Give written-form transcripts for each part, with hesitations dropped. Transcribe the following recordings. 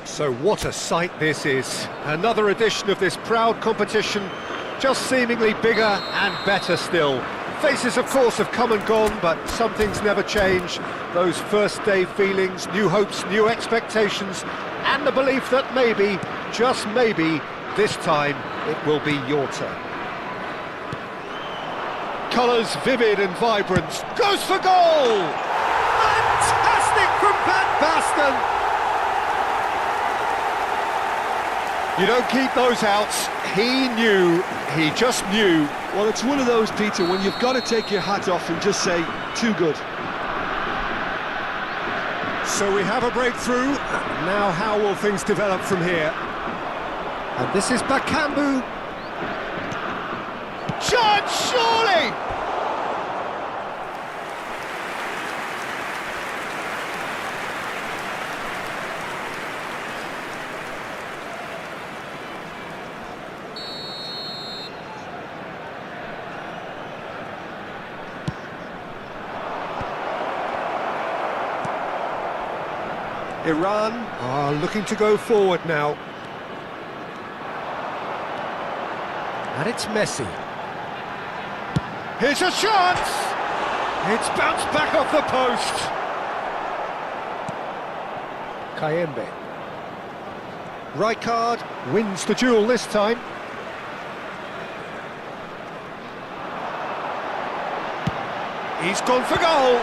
So what a sight this is. Another edition of this proud competition, just seemingly bigger and better still. Faces, of course, have come and gone, but some things never change. Those first day feelings, new hopes, new expectations, and the belief that maybe, just maybe, this time it will be your turn. Colours vivid and vibrant. Goes for goal! Fantastic from Van Basten! You don't keep those outs. He knew, he just knew. Well, it's one of those, Peter, when you've got to take your hat off and just say, too good. So we have a breakthrough. Now how will things develop from here? And this is Bakambu. Chance, surely! Iran are looking to go forward now. And it's Messi. Here's a chance! It's bounced back off the post. Kayembe. Rijkaard wins the duel this time. He's gone for goal.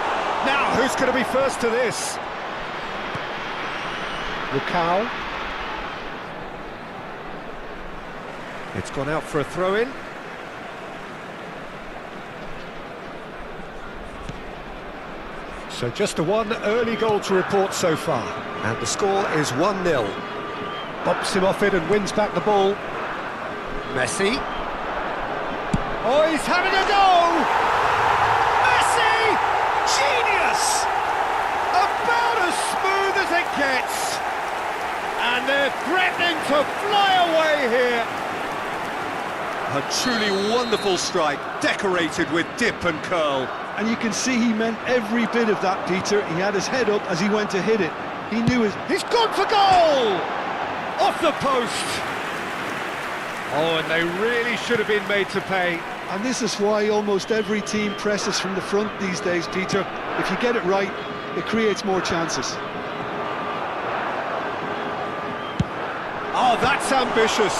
Now, who's going to be first to this? Lukau. It's gone out for a throw-in. So just a one early goal to report so far. And the score is 1-0. Bumps him off it and wins back the ball. Messi. Oh, he's having a go! Messi! Genius! About as smooth as it gets. And they're threatening to fly away here. A truly wonderful strike, decorated with dip and curl. And you can see he meant every bit of that, Peter. He had his head up as he went to hit it. He knew it. He's gone for goal! Off the post. Oh, and they really should have been made to pay. And this is why almost every team presses from the front these days, Peter. If you get it right, it creates more chances. Oh, that's ambitious.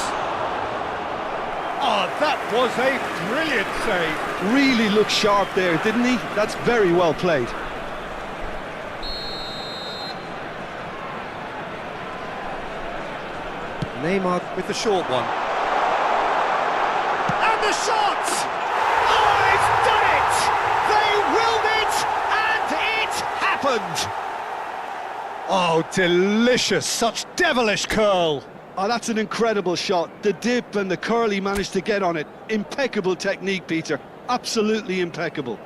Oh, that was a brilliant save. Really looked sharp there, didn't he? That's very well played. Neymar with the short one. And the shot! Oh, it's done it! They willed it, and it happened! Oh, delicious, such devilish curl. Oh, that's an incredible shot. The dip and the curl he managed to get on it. Impeccable technique, Peter. Absolutely impeccable.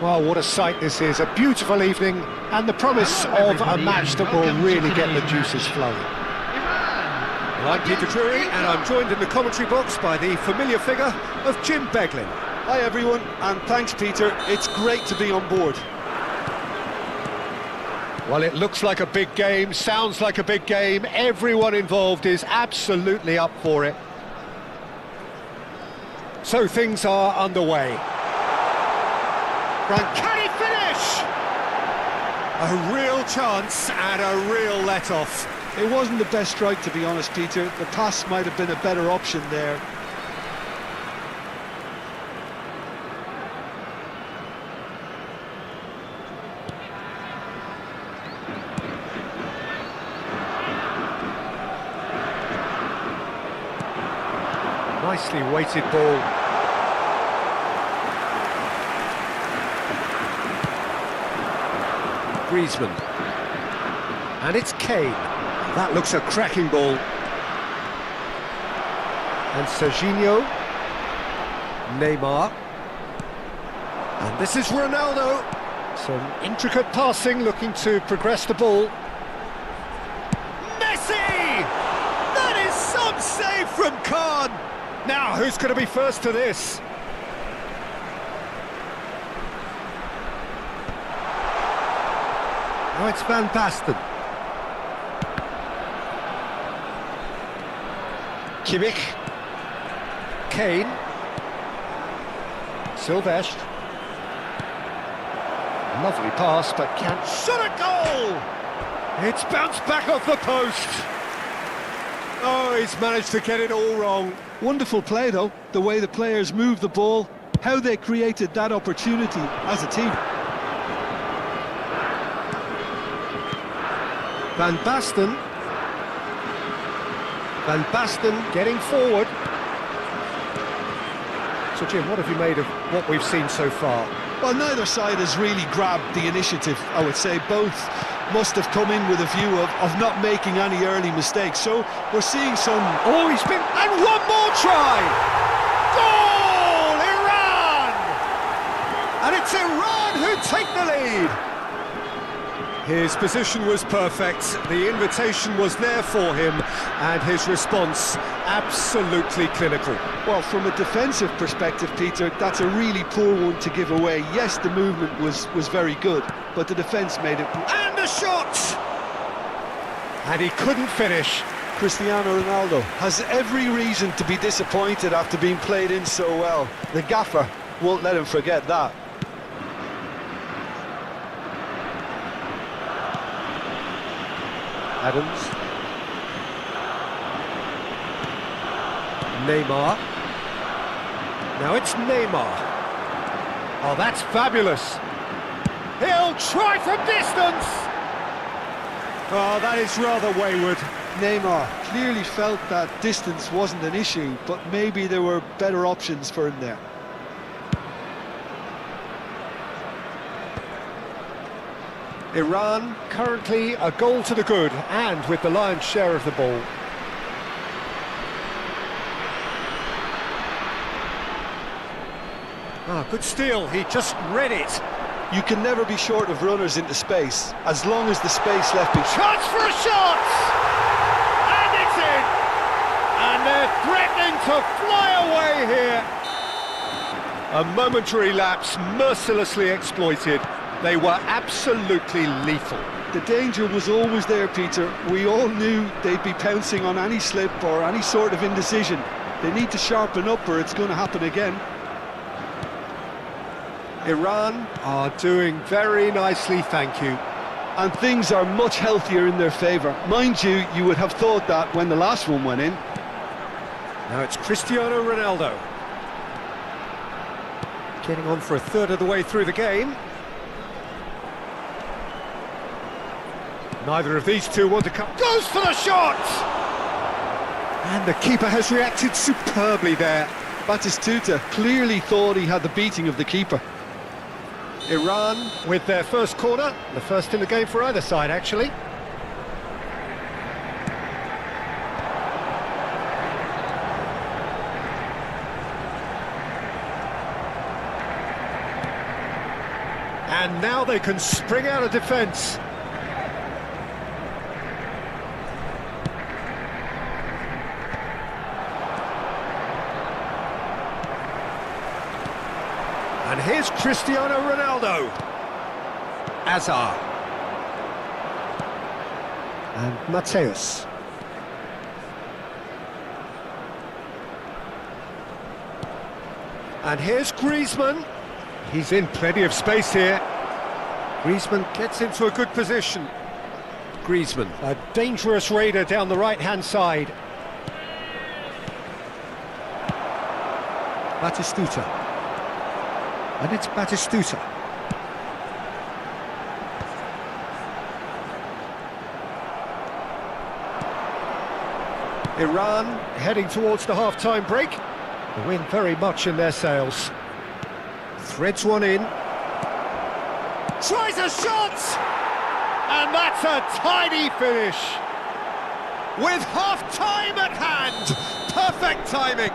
Well, what a sight this is, a beautiful evening and the promise of a match that will really get the juices flowing. Well, I'm Peter Drury and I'm joined in the commentary box by the familiar figure of Jim Beglin. Hi everyone, and thanks Peter, it's great to be on board. Well, it looks like a big game, sounds like a big game, everyone involved is absolutely up for it. So things are underway. Can he finish? A real chance and a real let-off. It wasn't the best strike, to be honest, Peter. The pass might have been a better option there. Nicely weighted ball. Griezmann. And it's Kane. That looks a cracking ball. And Serginho. Neymar. And this is Ronaldo. Some intricate passing, looking to progress the ball. Messi! That is some save from Khan! Now, who's going to be first to this? Oh, it's Van Basten. Kimmich. Kane. Silvestre. Lovely pass, but can't shot a goal! It's bounced back off the post. Oh, he's managed to get it all wrong. Wonderful play, though, the way the players moved the ball, how they created that opportunity as a team. Van Basten. Van Basten getting forward. So, Jim, what have you made of what we've seen so far? Well, neither side has really grabbed the initiative, I would say. Both must have come in with a view of not making any early mistakes. So we're seeing some... Oh, he's been... And one more try! Goal! Iran! And it's Iran who take the lead! His position was perfect, the invitation was there for him, and his response absolutely clinical. Well, from a defensive perspective, Peter, that's a really poor one to give away. Yes, the movement was very good, but the defence made it... And a shot! And he couldn't finish. Cristiano Ronaldo has every reason to be disappointed after being played in so well. The gaffer won't let him forget that. Adams. Neymar. Now it's Neymar. Oh, that's fabulous. He'll try from distance. Oh, that is rather wayward. Neymar clearly felt that distance wasn't an issue, but maybe there were better options for him there. Iran currently a goal to the good, and with the lion's share of the ball. Ah, good steal, he just read it. You can never be short of runners into space, as long as the space left behind. Chance for a shot! And it's in! And they're threatening to fly away here. A momentary lapse mercilessly exploited. They were absolutely lethal. The danger was always there, Peter. We all knew they'd be pouncing on any slip or any sort of indecision. They need to sharpen up or it's going to happen again. Iran are doing very nicely, thank you. And things are much healthier in their favour. Mind you, you would have thought that when the last one went in. Now it's Cristiano Ronaldo. Getting on for a third of the way through the game. Neither of these two want to come. Goes for the shot! And the keeper has reacted superbly there. Batistuta clearly thought he had the beating of the keeper. Iran with their first corner, the first in the game for either side, actually. And now they can spring out of defence. And here's Cristiano Ronaldo. Azar. And Mateus. And here's Griezmann. He's in plenty of space here. Griezmann gets into a good position. Griezmann, a dangerous raider down the right-hand side. Batistuta. And it's Batistuta. Iran heading towards the half-time break. The wind very much in their sails. Threads one in. Tries a shot! And that's a tidy finish. With half-time at hand. Perfect timing.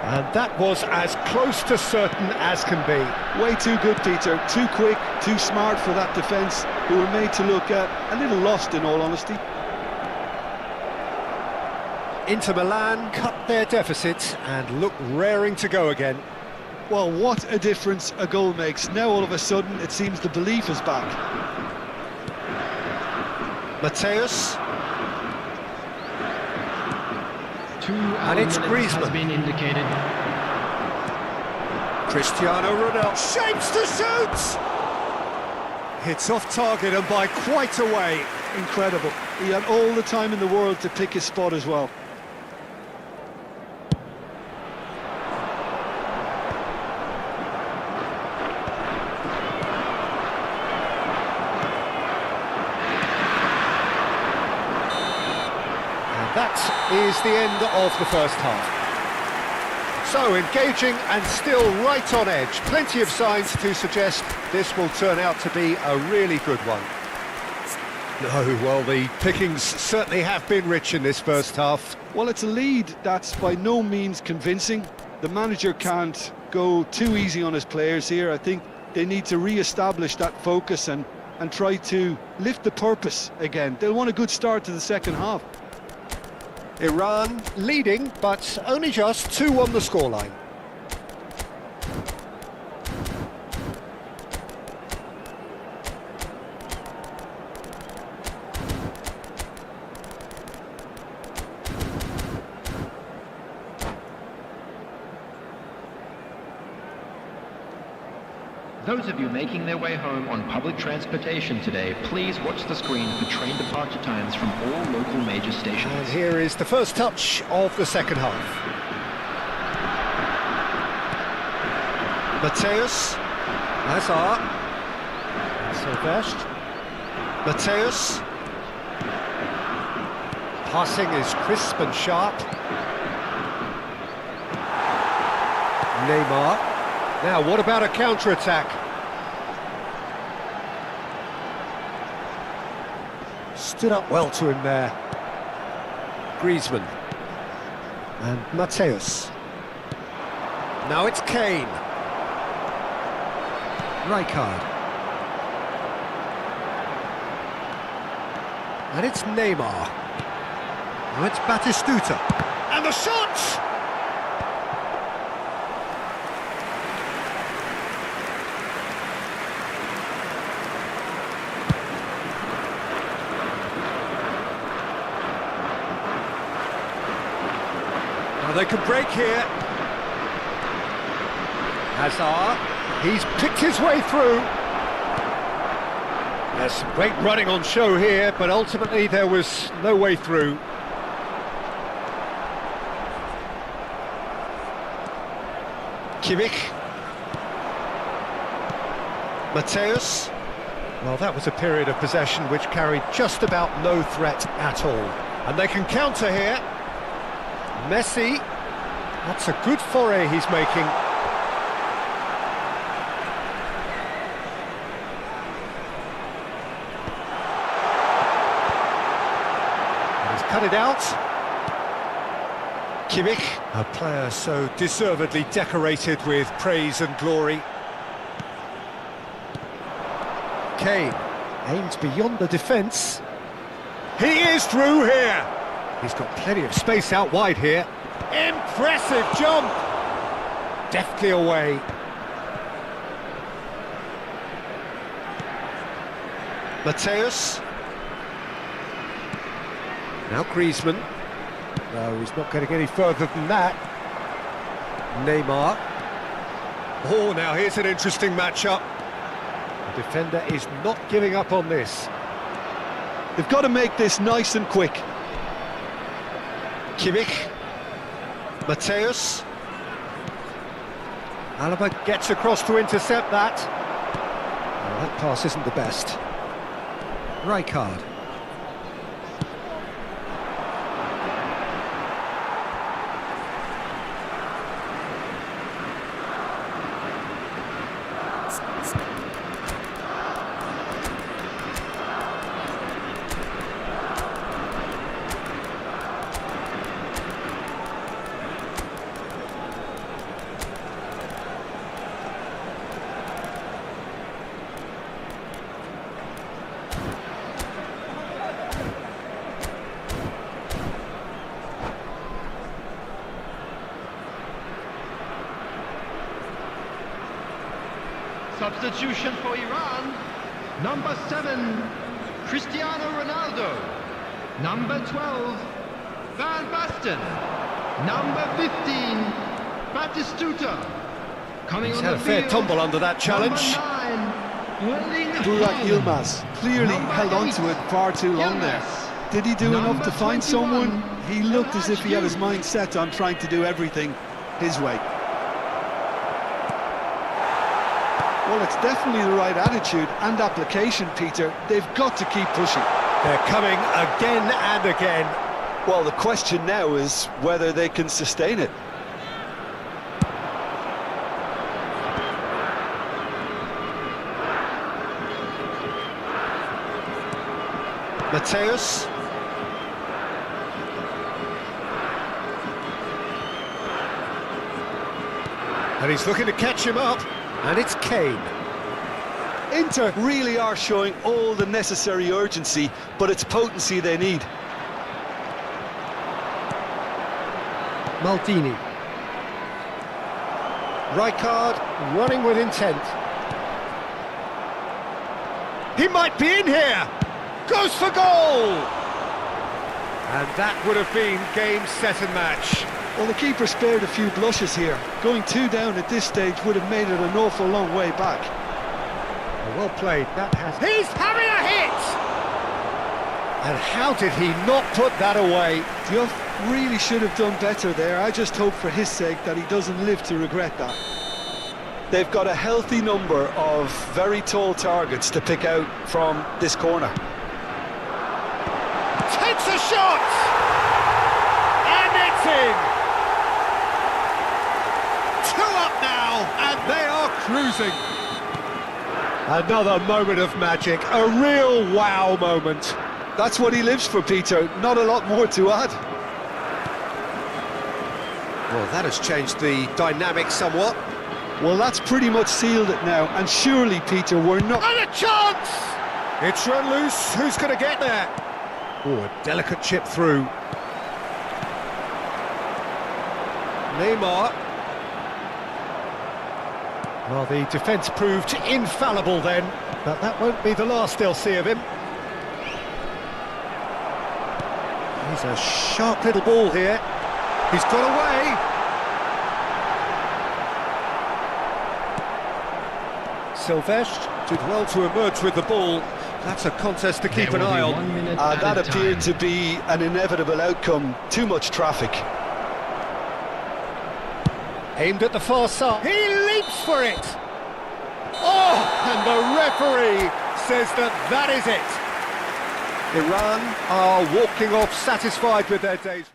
And that was as close to certain as can be. Way too good, Peter. Too quick, too smart for that defence, who were made to look a little lost, in all honesty. Inter Milan cut their deficit and look raring to go again. Well, what a difference a goal makes. Now all of a sudden it seems the belief is back. Mateus. And it's Griezmann. Has been indicated. Cristiano Ronaldo shapes to shoot! Hits off target and by quite a way. Incredible. He had all the time in the world to pick his spot as well. That is the end of the first half. So, engaging and still right on edge. Plenty of signs to suggest this will turn out to be a really good one. No, well, the pickings certainly have been rich in this first half. Well, it's a lead that's by no means convincing. The manager can't go too easy on his players here. I think they need to re-establish that focus and try to lift the purpose again. They'll want a good start to the second half. Iran leading, but only just 2 on the scoreline. Those of you making their way home on public transportation today, please watch the screen for train departure times from all local major stations. And here is the first touch of the second half. Mateus. Hazard. Silvestre. Mateus. Passing is crisp and sharp. Neymar. Now, what about a counter-attack? Stood up well to him there. Griezmann. And Mateus. Now it's Kane. Rijkaard. And it's Neymar. Now it's Batistuta. And the shot! They can break here. Hazard, he's picked his way through. There's some great running on show here, but ultimately there was no way through. Kimmich. Mateus. Well, that was a period of possession which carried just about no threat at all. And they can counter here. Messi, that's a good foray he's making. And he's cut it out. Kimmich, a player so deservedly decorated with praise and glory. Kane aims beyond the defence. He is through here. He's got plenty of space out wide here. Impressive jump! Deftly away. Mateus. Now Griezmann. No, he's not getting any further than that. Neymar. Oh, now here's an interesting matchup. The defender is not giving up on this. They've got to make this nice and quick. Kimmich. Mateus. Alaba gets across to intercept that. Oh, that pass isn't the best. Rijkaard. Substitution for Iran. Number 7, Cristiano Ronaldo. Number 12, Van Basten. Number 15, Batistuta. He's had a fair tumble under that challenge. Burak Yilmaz clearly held on to it far too long there. Did he do enough to find someone? He looked as if he had his mind set on trying to do everything his way. Well, it's definitely the right attitude and application, Peter. They've got to keep pushing. They're coming again and again. Well, the question now is whether they can sustain it. Mateus. And he's looking to catch him up. And it's Kane. Inter really are showing all the necessary urgency, but it's potency they need. Maldini. Rijkaard running with intent. He might be in here. Goes for goal! And that would have been game, set and match. Well, the keeper spared a few blushes here. Going 2 down at this stage would have made it an awful long way back. Well played, that has... He's having a hit! And how did he not put that away? Duff really should have done better there. I just hope for his sake that he doesn't live to regret that. They've got a healthy number of very tall targets to pick out from this corner. Takes a shot! And it's in! 2 up now, and they are cruising. Another moment of magic, a real wow moment. That's what he lives for, Peter. Not a lot more to add. Well, that has changed the dynamic somewhat. Well, that's pretty much sealed it now. And surely, Peter, we're not... And a chance! It's run loose. Who's going to get there? Oh, a delicate chip through. Neymar. Well, the defence proved infallible then, but that won't be the last they'll see of him. He's a sharp little ball here. He's got away. Silvestre did well to emerge with the ball. That's a contest to keep an eye on. That appeared to be an inevitable outcome. Too much traffic. Aimed at the far side. He leaps for it! Oh, and the referee says that is it. Iran are walking off satisfied with their day's...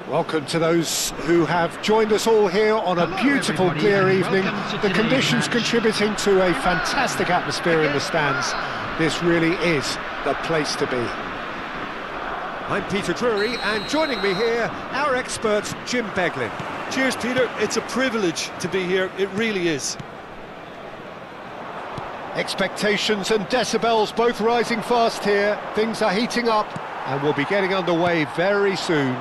Welcome to those who have joined us all here on a beautiful, clear evening. The conditions contributing to a fantastic atmosphere in the stands. This really is the place to be. I'm Peter Drury, and joining me here, our expert, Jim Beglin. Cheers, Peter. It's a privilege to be here. It really is. Expectations and decibels both rising fast here. Things are heating up, And we'll be getting underway very soon.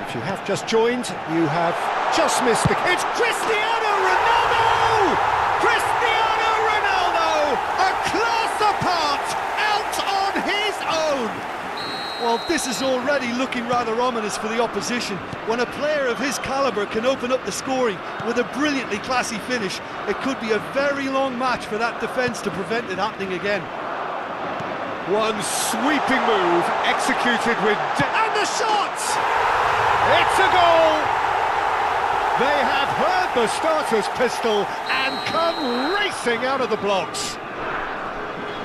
If you have just joined, you have just missed the... It's Cristiano Ronaldo! Cristiano Ronaldo! A class apart, out on his own! well, this is already looking rather ominous for the opposition. When a player of his calibre can open up the scoring with a brilliantly classy finish, it could be a very long match for that defence to prevent it happening again. One sweeping move, executed with... And the shot! It's a goal! They have heard the starter's pistol and come racing out of the blocks.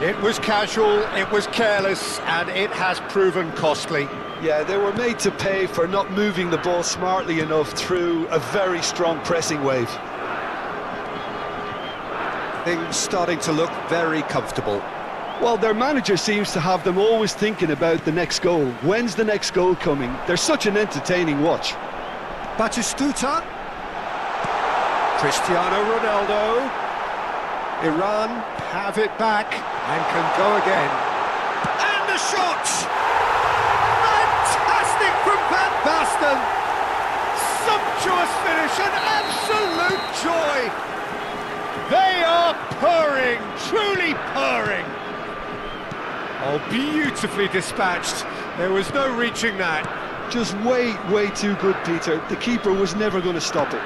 It was casual, it was careless, and it has proven costly. Yeah, they were made to pay for not moving the ball smartly enough through a very strong pressing wave. Things starting to look very comfortable. Well, their manager seems to have them always thinking about the next goal. When's the next goal coming? They're such an entertaining watch. Batistuta. Cristiano Ronaldo. Iran have it back and can go again. And the shot! Fantastic from Van Basten! Sumptuous finish, an absolute joy! They are purring, truly purring! Oh, beautifully dispatched. There was no reaching that. Just way too good, Peter. The keeper was never going to stop it.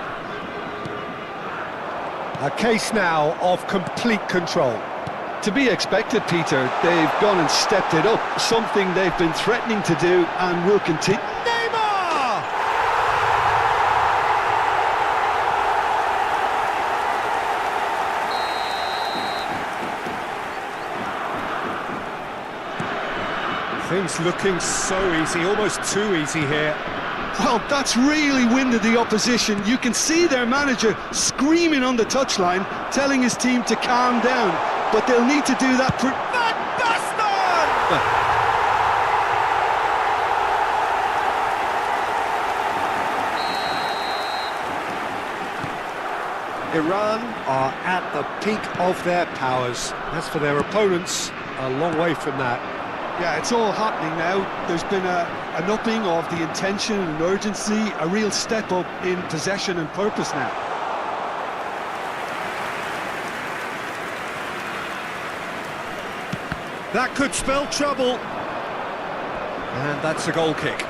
A case now of complete control. To be expected, Peter. They've gone and stepped it up. Something they've been threatening to do and will continue. Neymar! Things looking so easy, almost too easy here. Well, that's really winded the opposition. You can see their manager screaming on the touchline, telling his team to calm down. But they'll need to do that... Van Basten! Iran are at the peak of their powers. As for their opponents, a long way from that. Yeah, it's all happening now. There's been an upping of the intention and urgency, a real step up in possession and purpose now. That could spell trouble. And that's a goal kick.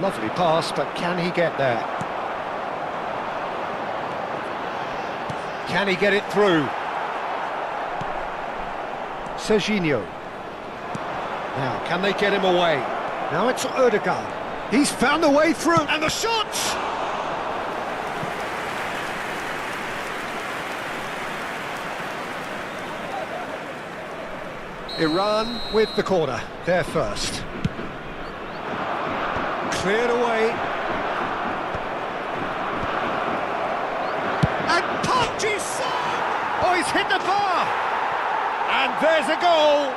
Lovely pass, but can he get there? Can he get it through? Serginho. Now, can they get him away? Now it's Odegaard. He's found a way through, and the shot! Iran with the corner, they're first. Cleared away. And Park Ji-sung! Oh, he's hit the bar! And there's a goal!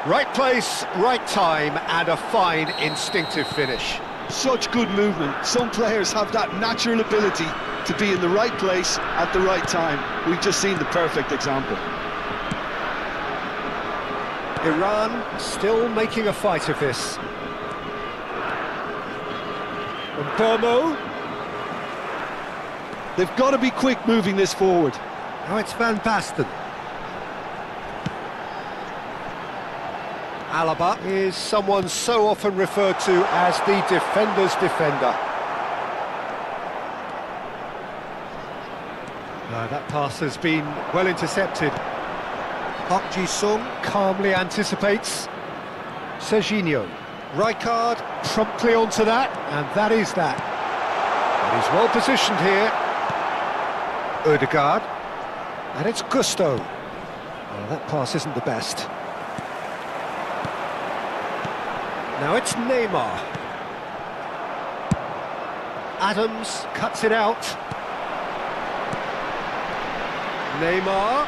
Right place, right time, and a fine instinctive finish. Such good movement. Some players have that natural ability to be in the right place at the right time. We've just seen the perfect example. Iran still making a fight of this. Burmo. They've got to be quick moving this forward. Now it's Van Basten. Alaba is someone so often referred to as the defender's defender. That pass has been well intercepted. Park Ji-sung calmly anticipates. Serginho. Rijkaard promptly onto that, and that is that. And he's well positioned here. Ødegaard. And it's Gusto. Well, that pass isn't the best. Now it's Neymar. Adams cuts it out. Neymar.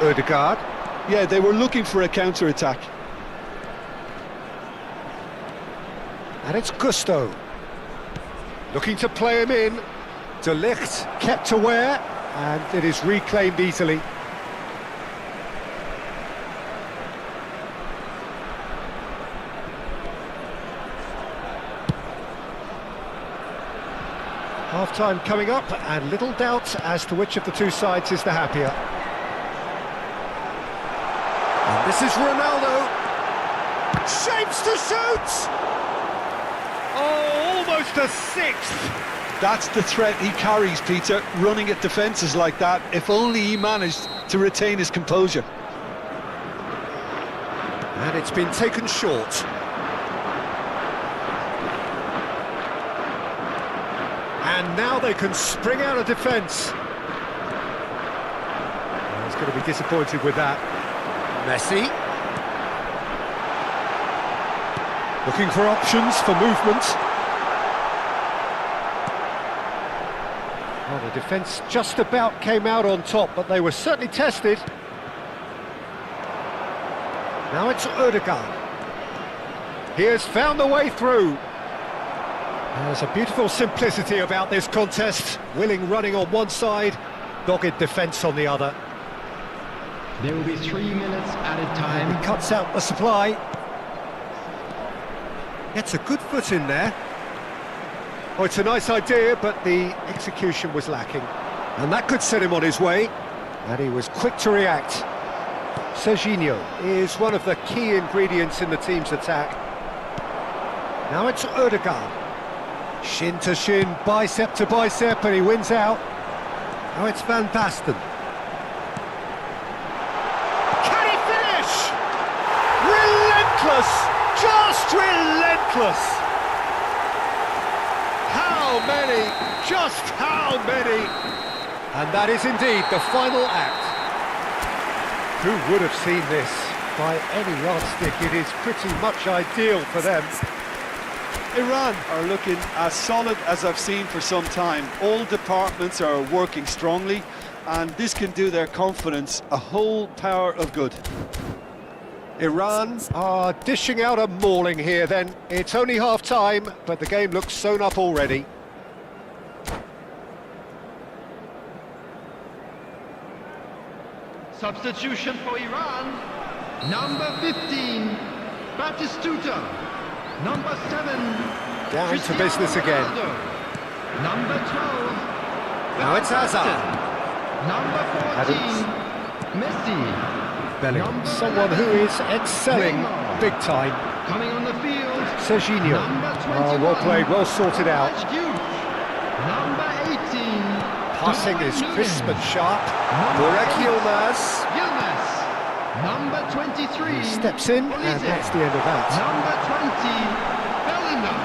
Ødegaard. Yeah, they were looking for a counter-attack. And it's Gusto. Looking to play him in. De Ligt kept aware, and it is reclaimed easily. Half-time coming up, and little doubt as to which of the two sides is the happier. And this is Ronaldo. Shapes to shoot! Oh, almost a sixth! That's the threat he carries, Peter, running at defences like that, if only he managed to retain his composure. And it's been taken short. And now they can spring out of defence. Oh, he's going to be disappointed with that. Messi. Looking for options for movement. Well, the defence just about came out on top, but they were certainly tested. Now it's Ødegaard. He has found the way through. There's a beautiful simplicity about this contest. Willing running on one side, dogged defence on the other. There will be 3 minutes added time. He cuts out the supply. Gets a good foot in there. Oh, it's a nice idea, but the execution was lacking. And that could set him on his way. And he was quick to react. Serginho is one of the key ingredients in the team's attack. Now it's Ødegaard. Shin to shin, bicep to bicep, and he wins out. Now it's Van Basten. Can he finish? Relentless! Just relentless! How many? Just how many? And that is indeed the final act. Who would have seen this? By any yardstick, it is pretty much ideal for them. Iran are looking as solid as I've seen for some time. All departments are working strongly, and this can do their confidence a whole power of good. Iran are dishing out a mauling here then. It's only half-time, but the game looks sewn up already. Substitution for Iran. Number 15, Batistuta. Number 7, Down to business again. Ronaldo. Number 12, Now it's Hazard. Number 14, Messi. Bellingham, Number someone who 11, is excelling Neymar. big time. Coming on the field, Serginho. Number Oh, well 21, played, well sorted out. Number 18, Passing is Müller. crisp and sharp. Number Burak 8, Yilmaz. Yilmaz. Number 23, He steps in, and Bolitzer. that's the end of that. Number 20, Bellingham.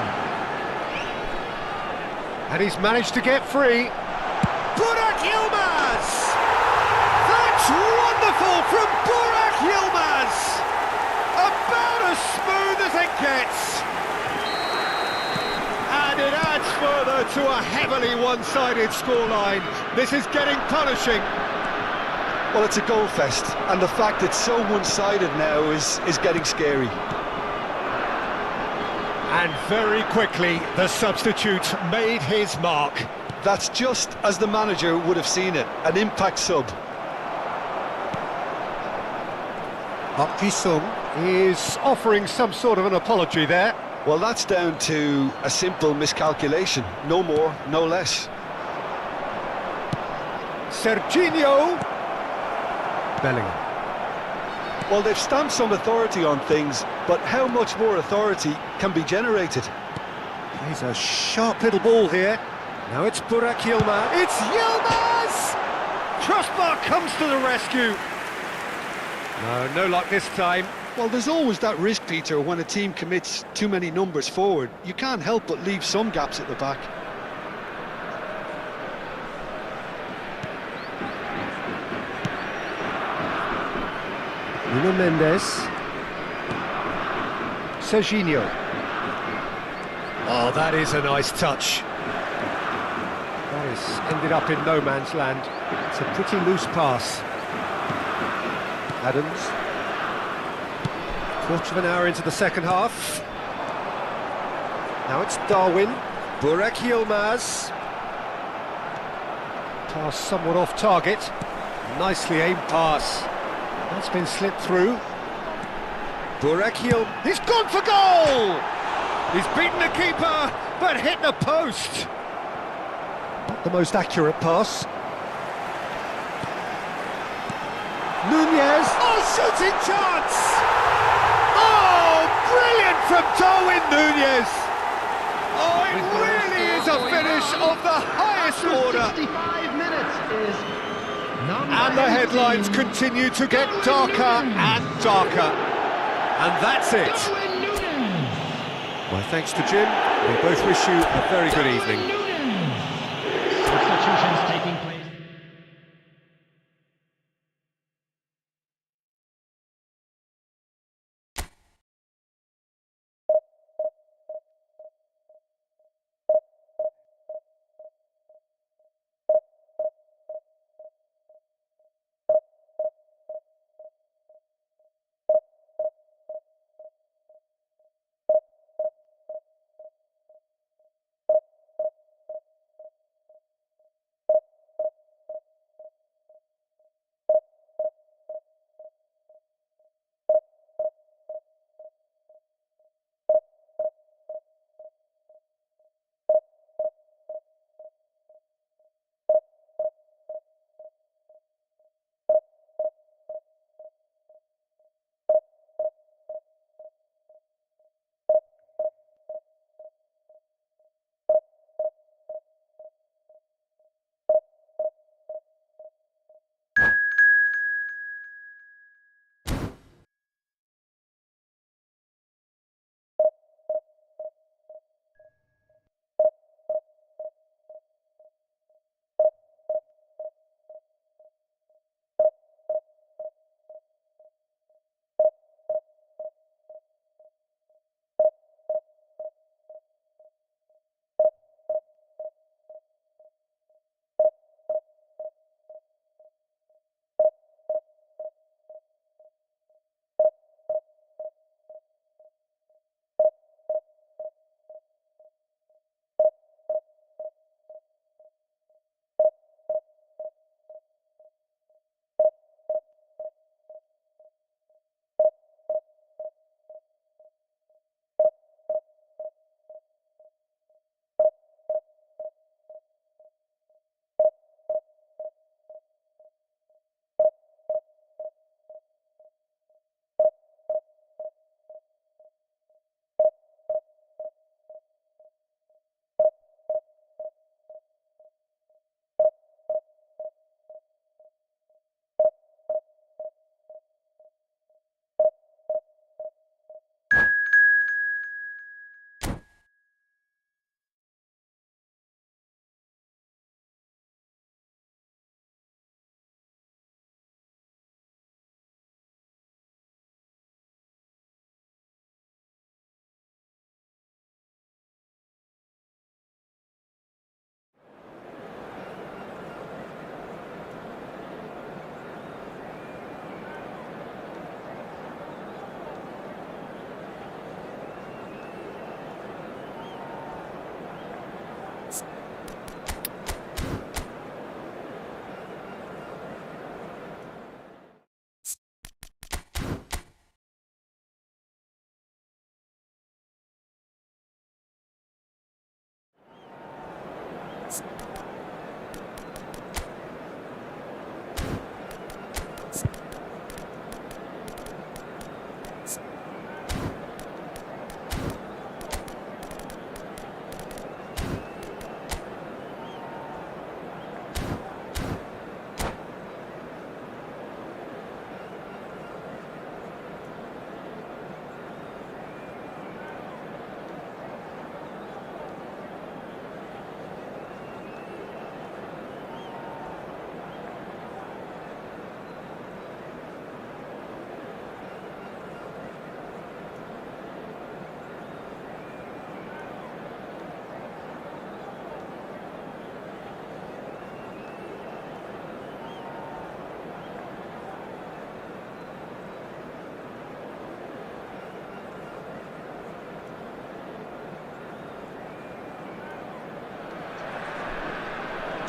And he's managed to get free. Burak Yilmaz! That's wonderful from Burak Yilmaz! About as smooth as it gets. And it adds further to a heavily one-sided scoreline. This is getting punishing. Well, it's a goal fest, and the fact it's so one-sided now is getting scary. And very quickly, the substitute made his mark. That's just as the manager would have seen it, an impact sub. Park Ji-sung is offering some sort of an apology there. Well, that's down to a simple miscalculation, no more, no less. Serginho. Bellingham. Well, they've stamped some authority on things, but how much more authority can be generated? He's a sharp little ball here. Now it's Burak Yilmaz. It's Yilmaz! Crossbar comes to the rescue. No, no luck this time. Well, there's always that risk, Peter, when a team commits too many numbers forward. You can't help but leave some gaps at the back. Nuno Mendes. Serginho. Oh, that is a nice touch. That has ended up in no man's land. It's a pretty loose pass. Adams. Quarter of an hour into the second half. Now it's Darwin. Burak Yilmaz. Pass somewhat off target. Nicely aimed pass. That's been slipped through. Burak Yilmaz. He's gone for goal! He's beaten the keeper, but hit the post. Not the most accurate pass. Nunez. Oh, shooting chance! Oh, brilliant from Darwin Nunez! Oh, it really is a finish of the highest order. 65 minutes is And the headlines continue to get darker and darker. And that's it. My thanks to Jim. We both wish you a very good evening. Substitutions taking place.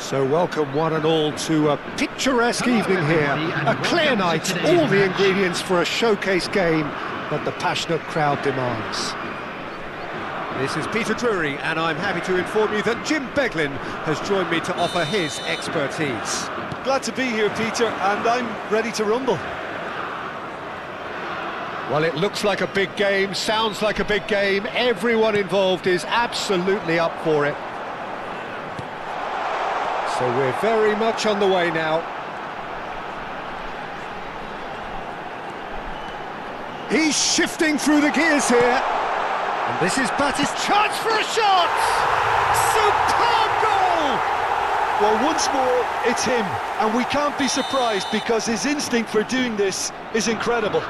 So welcome one and all to a picturesque evening here. A clear night, all the ingredients for a showcase game that the passionate crowd demands. This is Peter Drury, and I'm happy to inform you that Jim Beglin has joined me to offer his expertise. Glad to be here, Peter, and I'm ready to rumble. Well, it looks like a big game, sounds like a big game. Everyone involved is absolutely up for it. So we're very much on the way now. He's shifting through the gears here. And this is Batty's chance for a shot! Superb goal! Well, once more, it's him, and we can't be surprised because his instinct for doing this is incredible.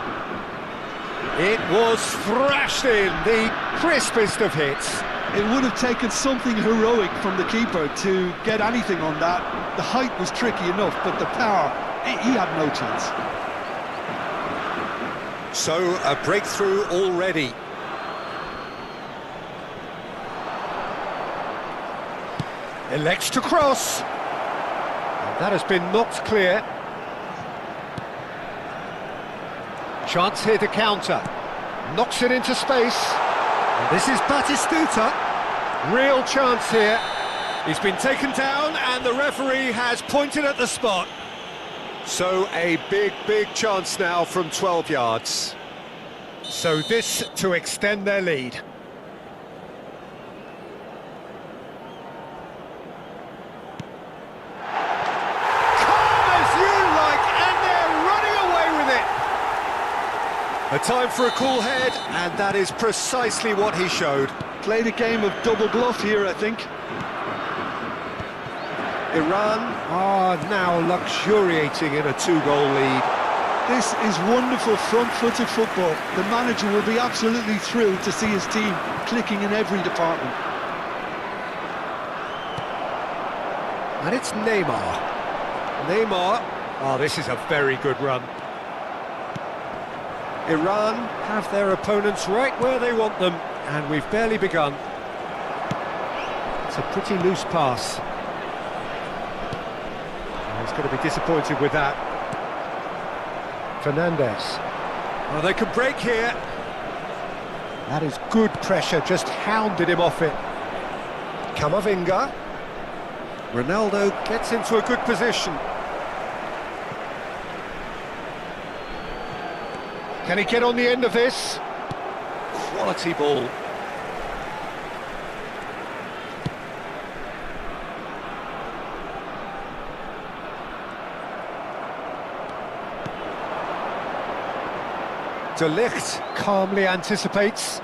It was thrashed in, the crispest of hits. It would have taken something heroic from the keeper to get anything on that. The height was tricky enough, but the power, he had no chance. So, a breakthrough already. Elects to cross. And that has been knocked clear. Chance here to counter. Knocks it into space. And this is Batistuta. Real chance here. He's been taken down and the referee has pointed at the spot. So a big chance now from 12 yards. So this to extend their lead. A time for a cool head, and that is precisely what he showed. Played a game of double bluff here, I think. Iran are now luxuriating in a 2-goal lead. This is wonderful front-footed football. The manager will be absolutely thrilled to see his team clicking in every department. And it's Neymar. Oh, this is a very good run. Iran have their opponents right where they want them, and we've barely begun. It's a pretty loose pass. And he's going to be disappointed with that. Fernandez. Oh, they could break here. That is good pressure, just hounded him off it. Camavinga. Ronaldo gets into a good position. Can he get on the end of this? Quality ball. De Ligt calmly anticipates.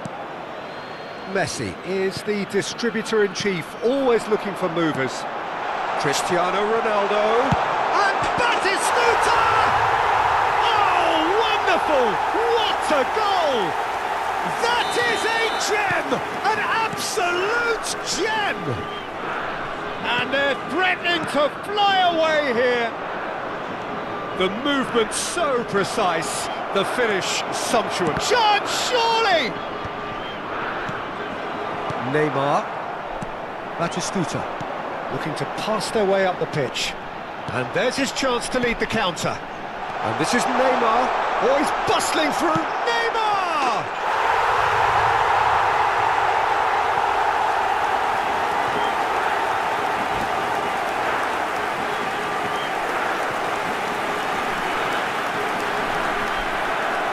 Messi is the distributor-in-chief, always looking for movers. Cristiano Ronaldo. And Batistuta! What a goal! That is a gem! An absolute gem! And they're threatening to fly away here. The movement so precise, the finish sumptuous. Chance, surely! Neymar. Batistuta looking to pass their way up the pitch. And there's his chance to lead the counter. And this is Neymar. Oh, he's bustling through. Neymar!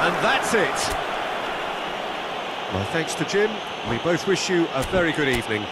And that's it. Well, thanks to Jim. We both wish you a very good evening.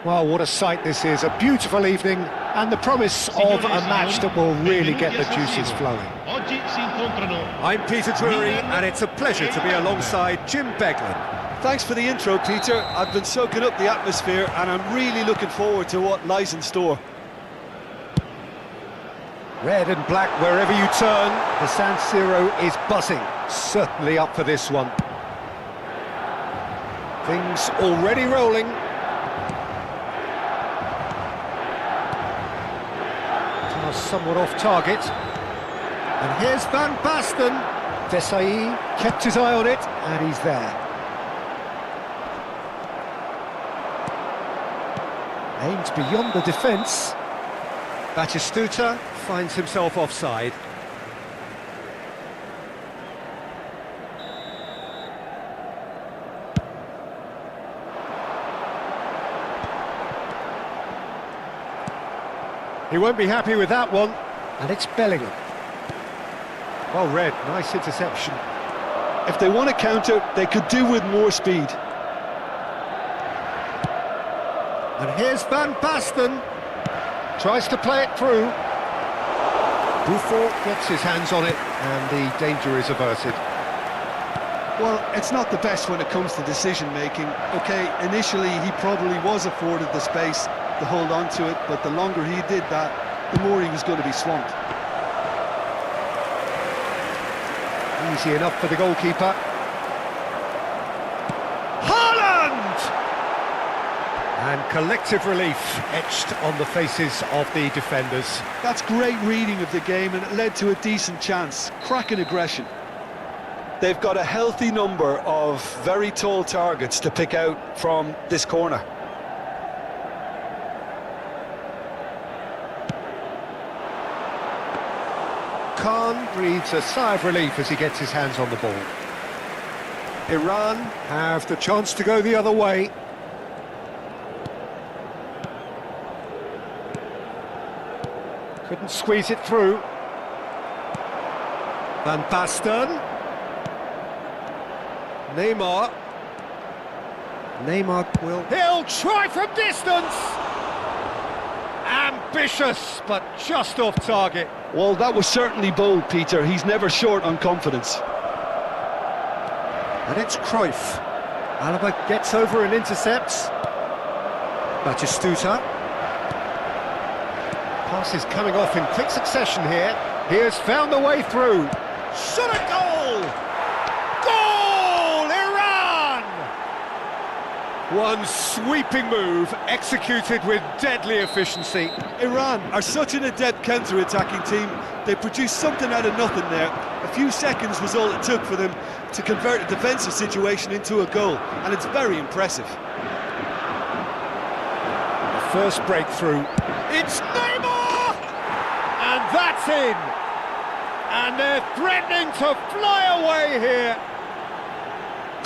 Well, what a sight this is, a beautiful evening, and the promise of a match that will really get the juices flowing. I'm Peter Drury, and it's a pleasure to be alongside Jim Beglin. Thanks for the intro, Peter. I've been soaking up the atmosphere, and I'm really looking forward to what lies in store. Red and black wherever you turn, the San Siro is buzzing. Certainly up for this one. Things already rolling. Somewhat off target, and here's Van Basten. Desai kept his eye on it, and he's there. Aims beyond the defence. Batistuta finds himself offside. He won't be happy with that one, and it's Bellingham. Well read, nice interception. If they want to counter, they could do with more speed. And here's Van Basten. Tries to play it through. Buffon gets his hands on it, and the danger is averted. Well, it's not the best when it comes to decision-making. OK, initially he probably was afforded the space to hold on to it, but the longer he did that, the more he was going to be swamped. Easy enough for the goalkeeper. Haaland! And collective relief etched on the faces of the defenders. That's great reading of the game, and it led to a decent chance. Cracking aggression. They've got a healthy number of very tall targets to pick out from this corner. Khan breathes a sigh of relief as he gets his hands on the ball. Iran have the chance to go the other way. Couldn't squeeze it through. Van Basten. Neymar will... He'll try from distance! Ambitious, but just off target. Well, that was certainly bold, Peter. He's never short on confidence. And it's Cruyff. Alaba gets over and intercepts. Batistuta. Pass is coming off in quick succession here. He has found the way through. Shot a goal! Goal! Iran! One sweeping move, executed with deadly efficiency. Iran are such an adept counter-attacking team. They produced something out of nothing there. A few seconds was all it took for them to convert a defensive situation into a goal, and it's very impressive. The first breakthrough. It's Neymar! And that's in! And they're threatening to fly away here.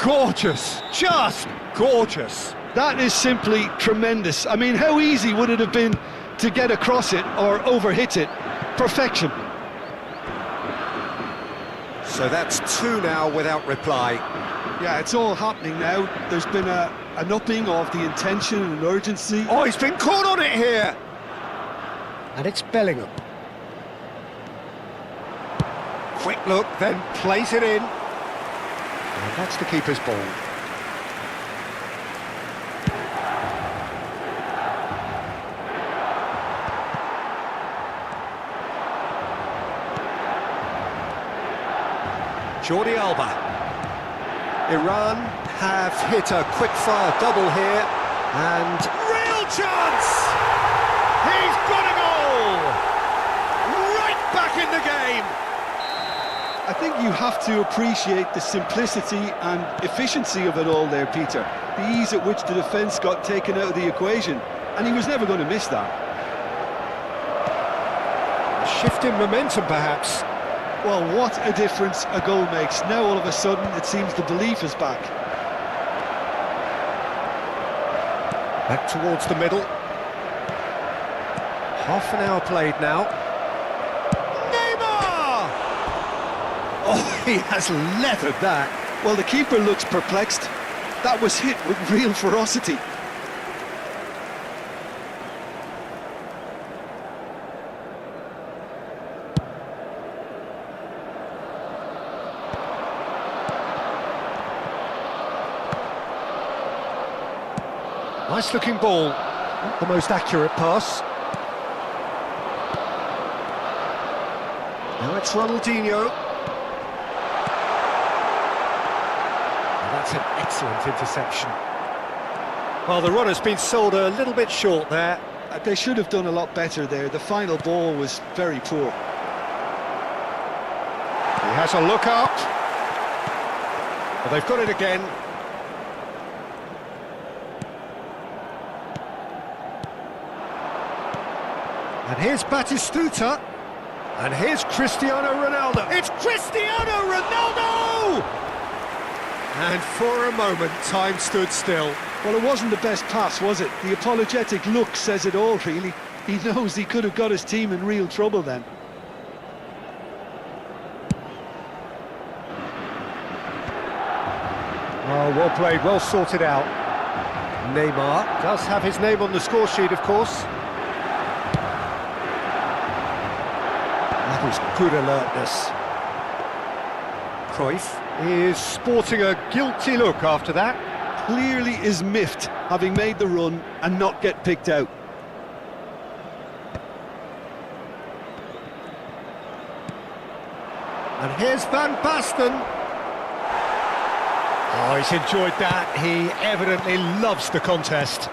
Gorgeous, just gorgeous. That is simply tremendous. I mean, how easy would it have been to get across it or overhit it? Perfection. So that's two now without reply. Yeah, it's all happening now. There's been an upping of the intention and urgency. Oh, he's been caught on it here. And it's Bellingham. Quick look, then plays it in. And that's the keeper's ball. Jordi Alba. Iran have hit a quick-fire double here, and real chance! He's got a goal! Right back in the game! I think you have to appreciate the simplicity and efficiency of it all there, Peter. The ease at which the defence got taken out of the equation, and he was never going to miss that. A shift in momentum, perhaps. Well, what a difference a goal makes. Now, all of a sudden, it seems the belief is back. Back towards the middle. Half an hour played now. Neymar! Oh, he has leathered that. Well, the keeper looks perplexed. That was hit with real ferocity. Nice looking ball. Not the most accurate pass. Now it's Ronaldinho. And that's an excellent interception. Well, the run has been sold a little bit short there. They should have done a lot better there. The final ball was very poor. He has a look up. But they've got it again. And here's Batistuta. And here's Cristiano Ronaldo. It's Cristiano Ronaldo! And for a moment, time stood still. Well, it wasn't the best pass, was it? The apologetic look says it all, really. He knows he could have got his team in real trouble then. Oh, well played, well sorted out. Neymar does have his name on the score sheet, of course. That is good alertness. Cruyff is sporting a guilty look after that. Clearly is miffed, having made the run and not get picked out. And here's Van Basten. Oh, he's enjoyed that. He evidently loves the contest.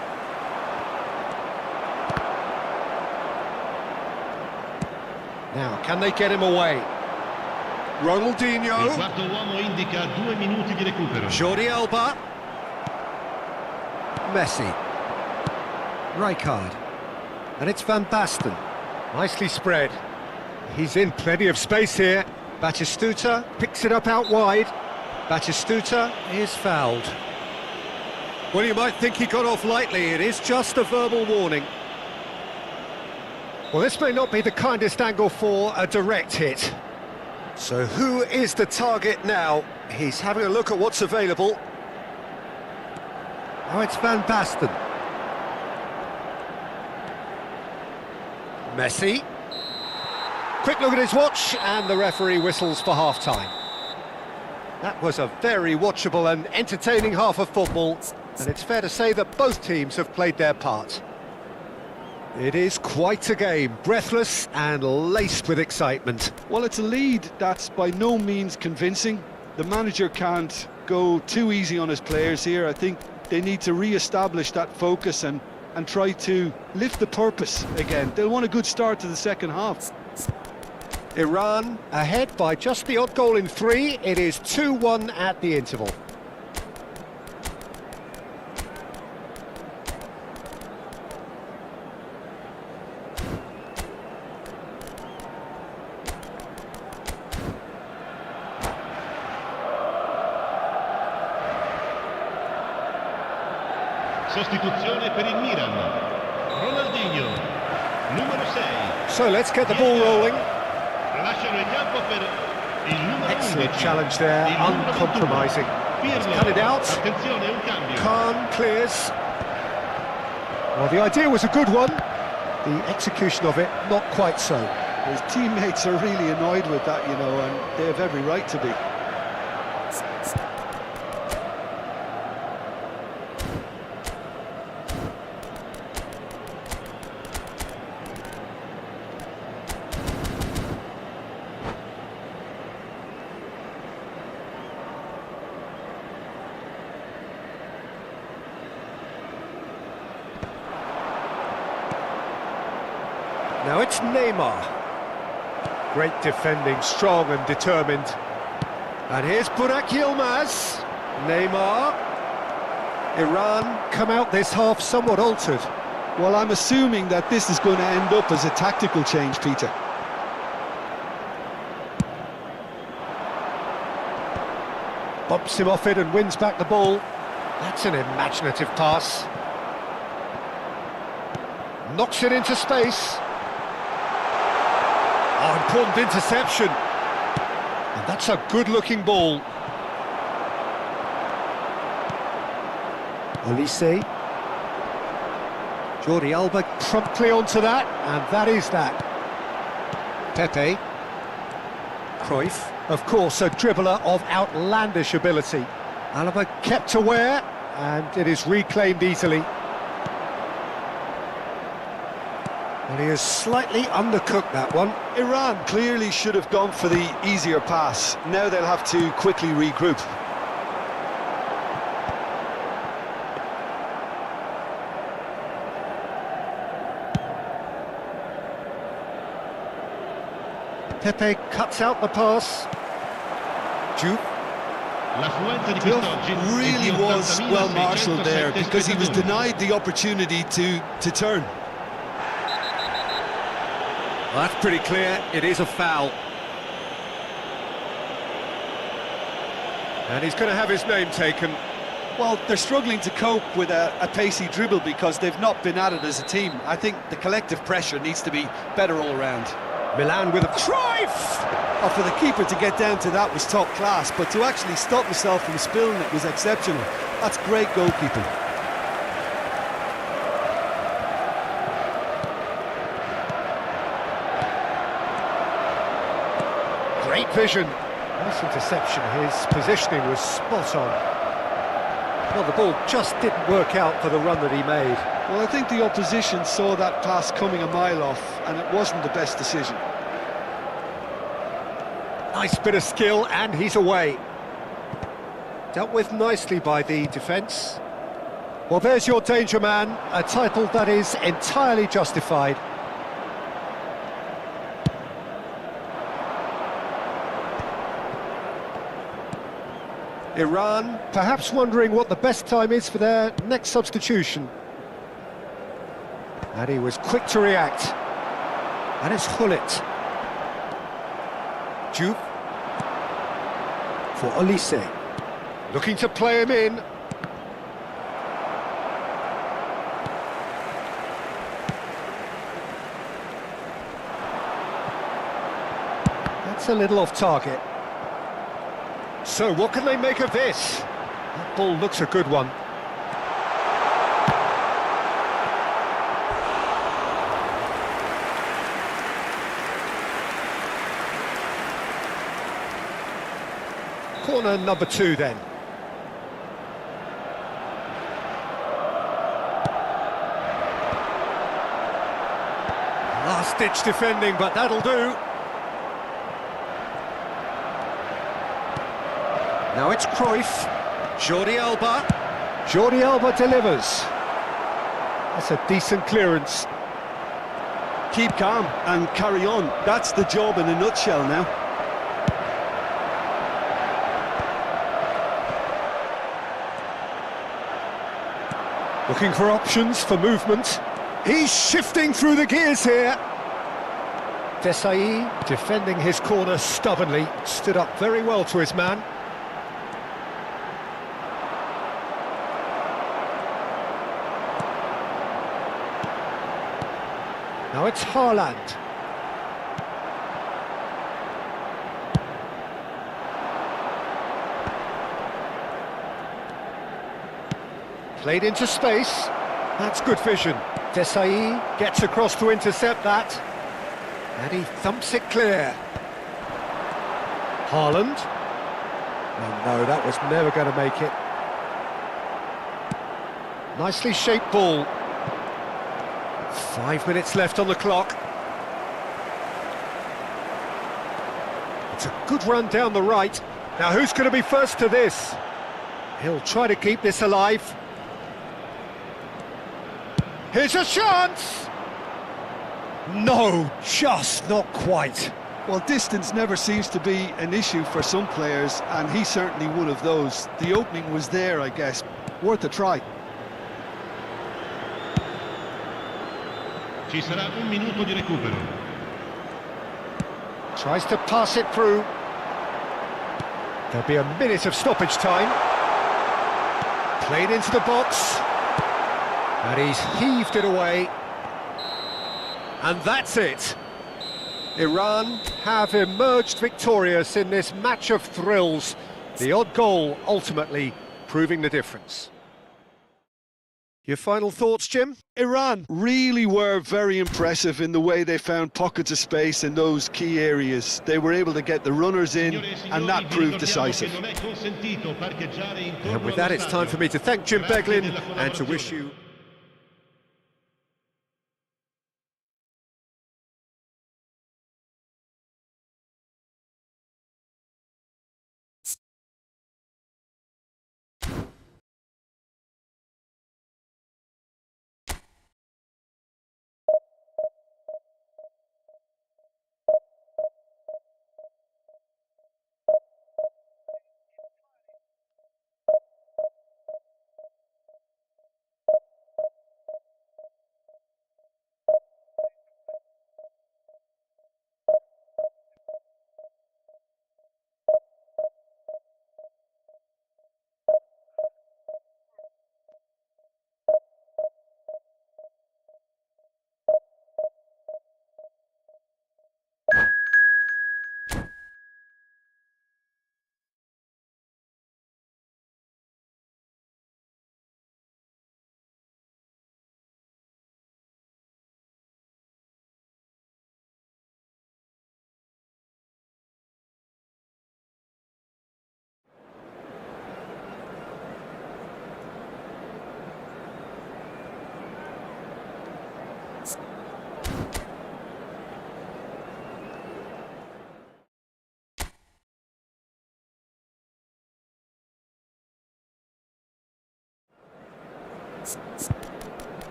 Now, can they get him away? Ronaldinho. Il quarto uomo indica 2 minuti di recupero. Jordi Alba. Messi. Rijkaard. And it's Van Basten. Nicely spread. He's in plenty of space here. Batistuta picks it up out wide. Batistuta is fouled. Well, you might think he got off lightly. It is just a verbal warning. Well, this may not be the kindest angle for a direct hit. So who is the target now? He's having a look at what's available. Now it's Van Basten. Messi. Quick look at his watch, and the referee whistles for half-time. That was a very watchable and entertaining half of football, and it's fair to say that both teams have played their part. It is quite a game, breathless and laced with excitement. Well, it's a lead that's by no means convincing. The manager can't go too easy on his players here. I think they need to re-establish that focus and try to lift the purpose again. They'll want a good start to the second half. Iran ahead by just the odd goal in 3. It is 2-1 at the interval. Sostituzione per il Milan. Ronaldinho, numero 6. So let's get the ball rolling. Lasciano il campo per il numero 11. Excellent challenge there, uncompromising. He's cut it out. Attenzione, un cambio. Khan clears. Well, the idea was a good one. The execution of it, not quite so. His teammates are really annoyed with that, you know, and they have every right to be. Now it's Neymar. Great defending, strong and determined. And here's Burak Yilmaz. Neymar. Iran come out this half somewhat altered. Well, I'm assuming that this is going to end up as a tactical change, Peter. Bumps him off it and wins back the ball. That's an imaginative pass. Knocks it into space. Oh, important interception. And that's a good-looking ball. Olise. Jordi Alba promptly onto that, and that is that. Pepe. Cruyff, of course, a dribbler of outlandish ability. Alba kept aware, and it is reclaimed easily. Well, he has slightly undercooked that one. Iran clearly should have gone for the easier pass. Now they'll have to quickly regroup. Pepe cuts out the pass. Juve. L'affluenza di Diouf quest'oggi è really di was well marshalled there 80.607 because he was spettatori. denied the opportunity to turn. Well, that's pretty clear. It is a foul. And he's going to have his name taken. Well, they're struggling to cope with a pacey dribble because they've not been at it as a team. I think the collective pressure needs to be better all around. Milan with a Cruyff! Oh, for the keeper to get down to that was top class, but to actually stop himself from spilling it was exceptional. That's great goalkeeping. Great vision. Nice interception. His positioning was spot on. Well, the ball just didn't work out for the run that he made. Well, I think the opposition saw that pass coming a mile off, and it wasn't the best decision. Nice bit of skill, and he's away. Dealt with nicely by the defence. Well, there's your danger man, a title that is entirely justified. Iran perhaps wondering what the best time is for their next substitution. And he was quick to react. And it's Hullet. Juve. For Olise. Looking to play him in. That's a little off target. So what can they make of this? That ball looks a good one. Corner number 2 then. Last-ditch defending, but that'll do. Now it's Cruyff. Jordi Alba. Jordi Alba delivers. That's a decent clearance. Keep calm and carry on. That's the job in a nutshell now. Looking for options for movement. He's shifting through the gears here. Desai defending his corner stubbornly. Stood up very well to his man. Now it's Haaland. Played into space. That's good vision. Desai gets across to intercept that. And he thumps it clear. Haaland. Oh no, that was never going to make it. Nicely shaped ball. 5 minutes left on the clock. It's a good run down the right. Now who's going to be first to this? He'll try to keep this alive. Here's a chance! No, just not quite. Well, distance never seems to be an issue for some players, and he's certainly one of those. The opening was there, I guess. Worth a try. Ci sarà un minuto di recupero. Tries to pass it through. There'll be a minute of stoppage time. Played into the box. And he's heaved it away. And that's it. Iran have emerged victorious in this match of thrills. The odd goal ultimately proving the difference. Your final thoughts, Jim? Iran really were very impressive in the way they found pockets of space in those key areas. They were able to get the runners in, and that proved decisive. And with that, it's time for me to thank Jim Beglin and to wish you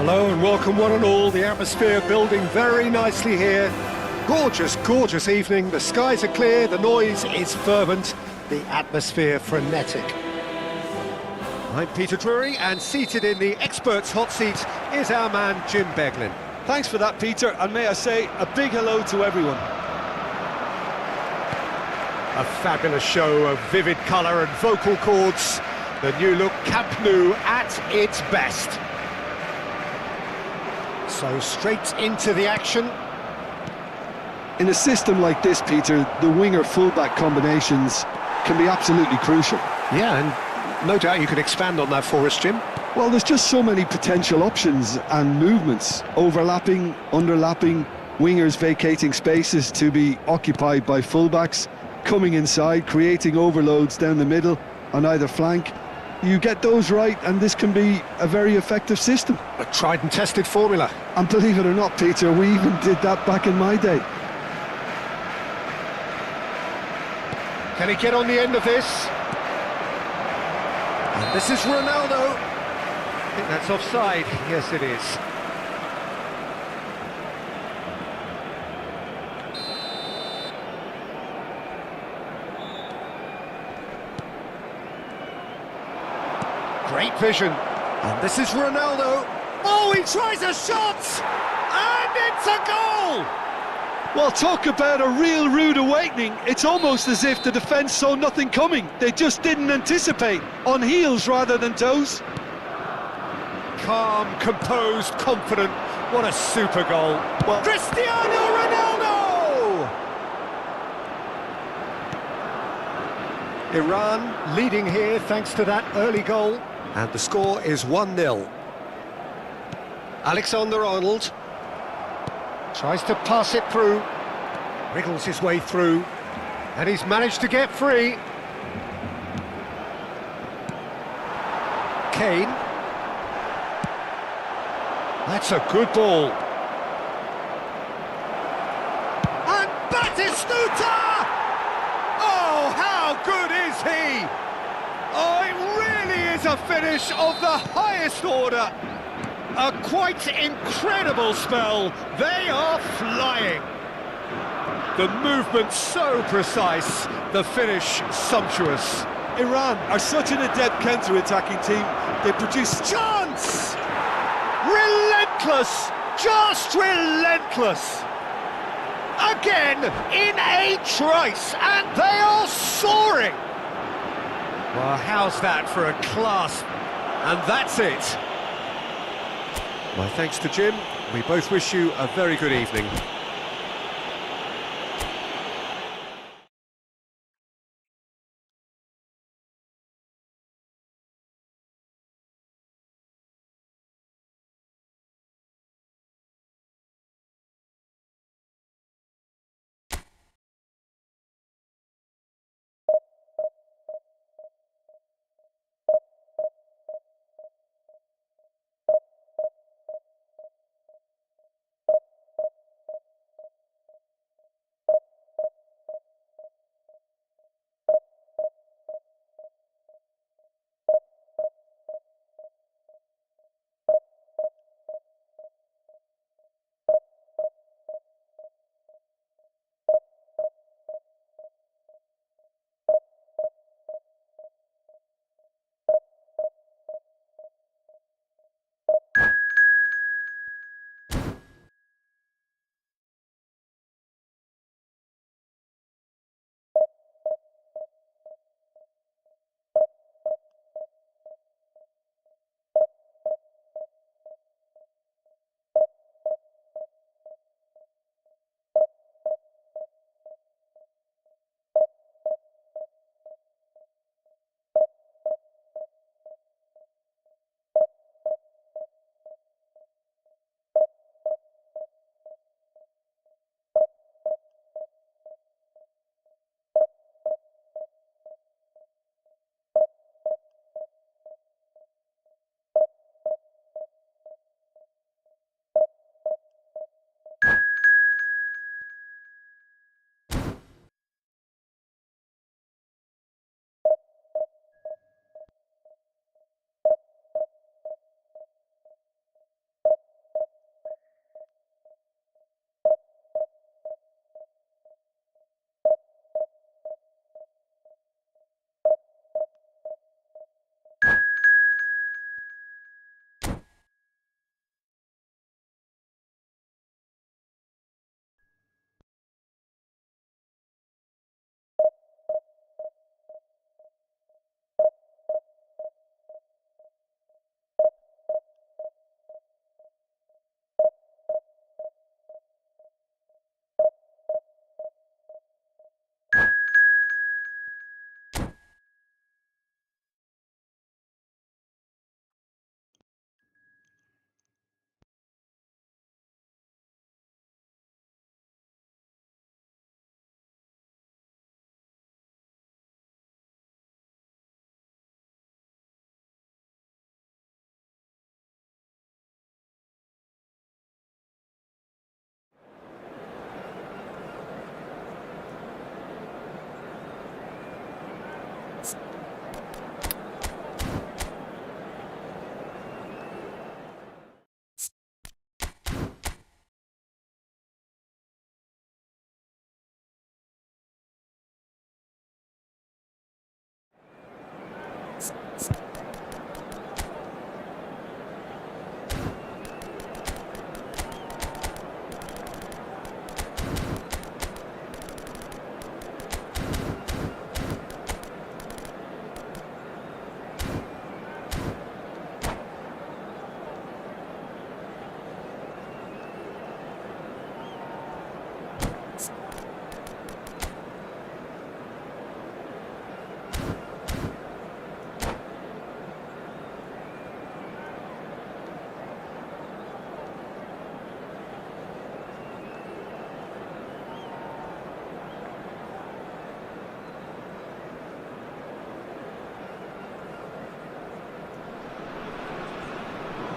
Hello and welcome one and all. The atmosphere building very nicely here. Gorgeous, gorgeous evening. The skies are clear, the noise is fervent, the atmosphere frenetic. I'm Peter Drury, and seated in the experts' hot seat is our man Jim Beglin. Thanks for that, Peter, and may I say a big hello to everyone. A fabulous show of vivid colour and vocal cords. The new look Camp Nou at its best. So straight into the action. In a system like this, Peter, the winger-fullback combinations can be absolutely crucial. Yeah, and no doubt you could expand on that for us, Jim. Well, there's just so many potential options and movements. Overlapping, underlapping, wingers vacating spaces to be occupied by fullbacks, coming inside, creating overloads down the middle on either flank. You get those right and this can be a very effective system. A tried and tested formula. And believe it or not, Peter, we even did that back in my day. Can he get on the end of this? And this is Ronaldo. I think that's offside. Yes, it is. Great vision. And this is Ronaldo. Oh, he tries a shot! And it's a goal! Well, talk about a real rude awakening. It's almost as if the defence saw nothing coming. They just didn't anticipate. On heels rather than toes. Calm, composed, confident. What a super goal. Well, Cristiano Ronaldo! Iran leading here thanks to that early goal. And the score is 1-0. Alexander-Arnold tries to pass it through, wriggles his way through, and he's managed to get free. Kane. That's a good ball. And Batistuta! Oh, how good is he? Oh, it really is a finish of the highest order. A quite incredible spell. They are flying. The movement so precise, the finish sumptuous. Iran are such an adept counter-attacking team. They produce Chance! Relentless! Just relentless! Again, in a trice, and they are soaring! Well, how's that for a class? And that's it. My thanks to Jim. We both wish you a very good evening.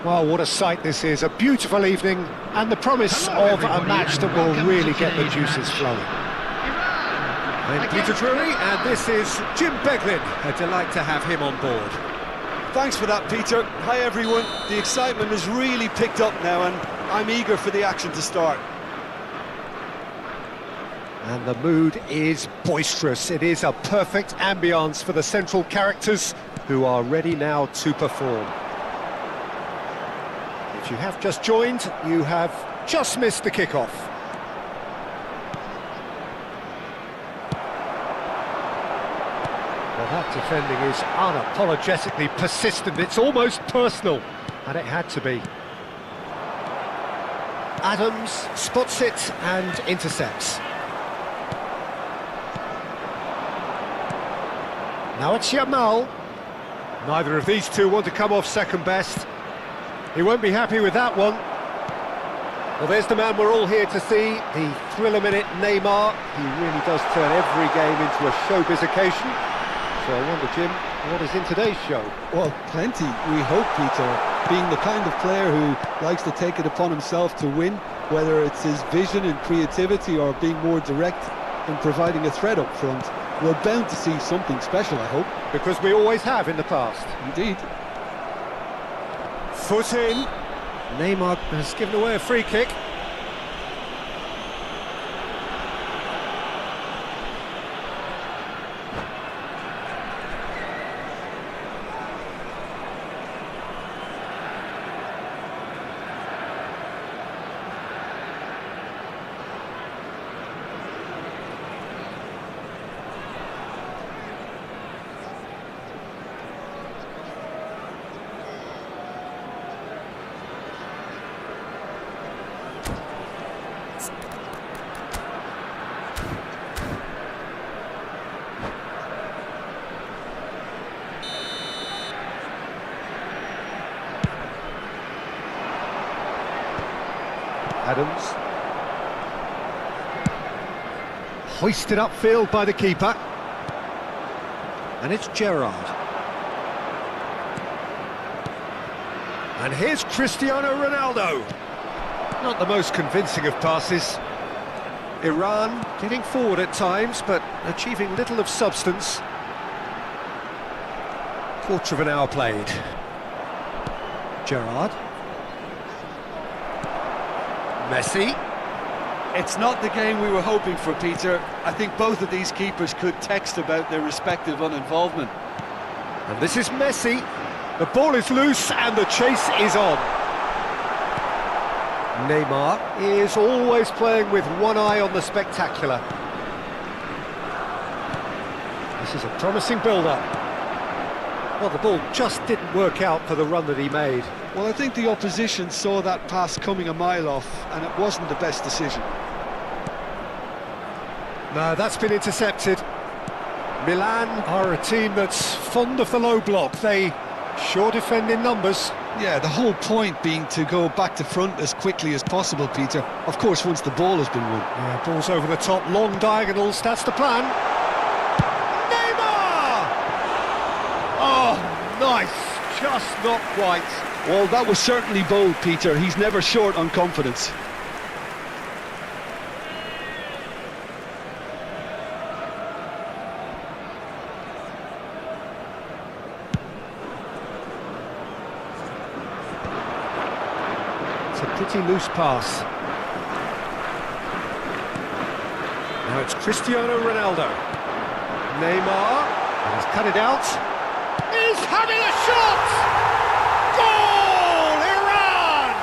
Well, what a sight this is, a beautiful evening, and the promise of a match that will really get the juices flowing. I'm Peter Drury, and this is Jim Beglin. A delight to have him on board. Thanks for that, Peter. Hi, everyone. The excitement has really picked up now, and I'm eager for the action to start. And the mood is boisterous. It is a perfect ambience for the central characters, who are ready now to perform. If you have just joined, you have just missed the kickoff. Well, that defending is unapologetically persistent. It's almost personal, and it had to be. Adams spots it and intercepts. Now it's Yamal. Neither of these two want to come off second best. He won't be happy with that one. Well, there's the man we're all here to see, the thriller-minute Neymar. He really does turn every game into a showbiz occasion. So I wonder, Jim, what is in today's show? Well, plenty, we hope, Peter. Being the kind of player who likes to take it upon himself to win, whether it's his vision and creativity or being more direct in providing a threat up front, we're bound to see something special, I hope. Because we always have in the past. Indeed. Foot in. Neymar has given away a free kick. Adams. Hoisted upfield by the keeper. And it's Gerrard. And here's Cristiano Ronaldo. Not the most convincing of passes. Iran getting forward at times, but achieving little of substance. Quarter of an hour played. Gerrard. Messi. It's not the game we were hoping for, Peter. I think both of these keepers could text about their respective uninvolvement. And this is Messi. The ball is loose and the chase is on. Neymar is always playing with one eye on the spectacular. This is a promising build-up. Well, the ball just didn't work out for the run that he made. Well, I think the opposition saw that pass coming a mile off, and it wasn't the best decision. No, that's been intercepted. Milan are a team that's fond of the low block. They sure defend in numbers. Yeah, the whole point being to go back to front as quickly as possible, Peter. Of course, once the ball has been won. Yeah, ball's over the top, long diagonals, that's the plan. Neymar! Oh, nice, just not quite. Well, that was certainly bold, Peter. He's never short on confidence. It's a pretty loose pass. Now it's Cristiano Ronaldo. Neymar has cut it out. He's having a shot! Goal! Iran!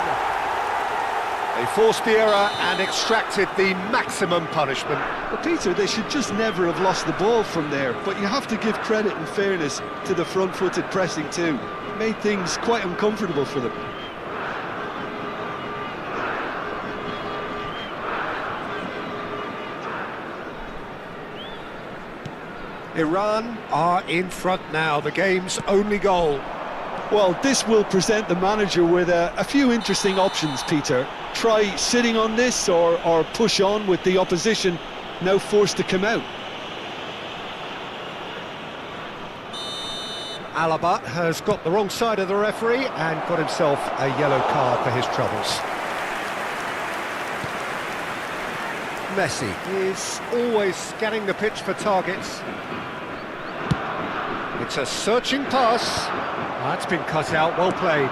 They forced the error and extracted the maximum punishment. But Peter, they should just never have lost the ball from there. But you have to give credit and fairness to the front-footed pressing too. Made things quite uncomfortable for them. Iran are in front now, the game's only goal. Well, this will present the manager with a few interesting options, Peter. Try sitting on this or push on with the opposition now forced to come out. Alaba has got the wrong side of the referee and got himself a yellow card for his troubles. Messi is always scanning the pitch for targets. It's a searching pass. That's been cut out, well played.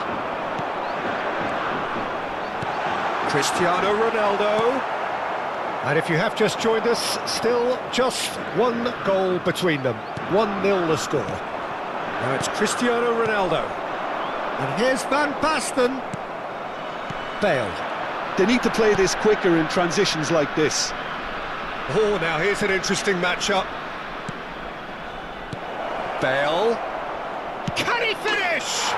Cristiano Ronaldo. And if you have just joined us, still just one goal between them. 1-0 the score. Now it's Cristiano Ronaldo. And here's Van Basten. Bale. They need to play this quicker in transitions like this. Oh, now here's an interesting matchup. Bale. Can he finish?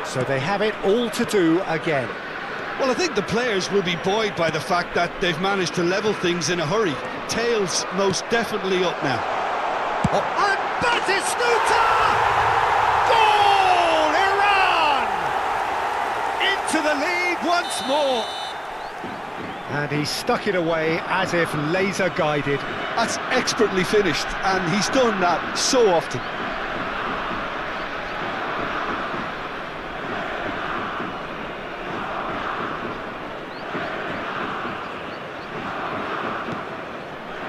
So they have it all to do again. Well, I think the players will be buoyed by the fact that they've managed to level things in a hurry. Tails most definitely up now. Oh, and Batistuta! Goal! Iran! Into the lead once more. And he stuck it away as if laser guided. That's expertly finished, and he's done that so often.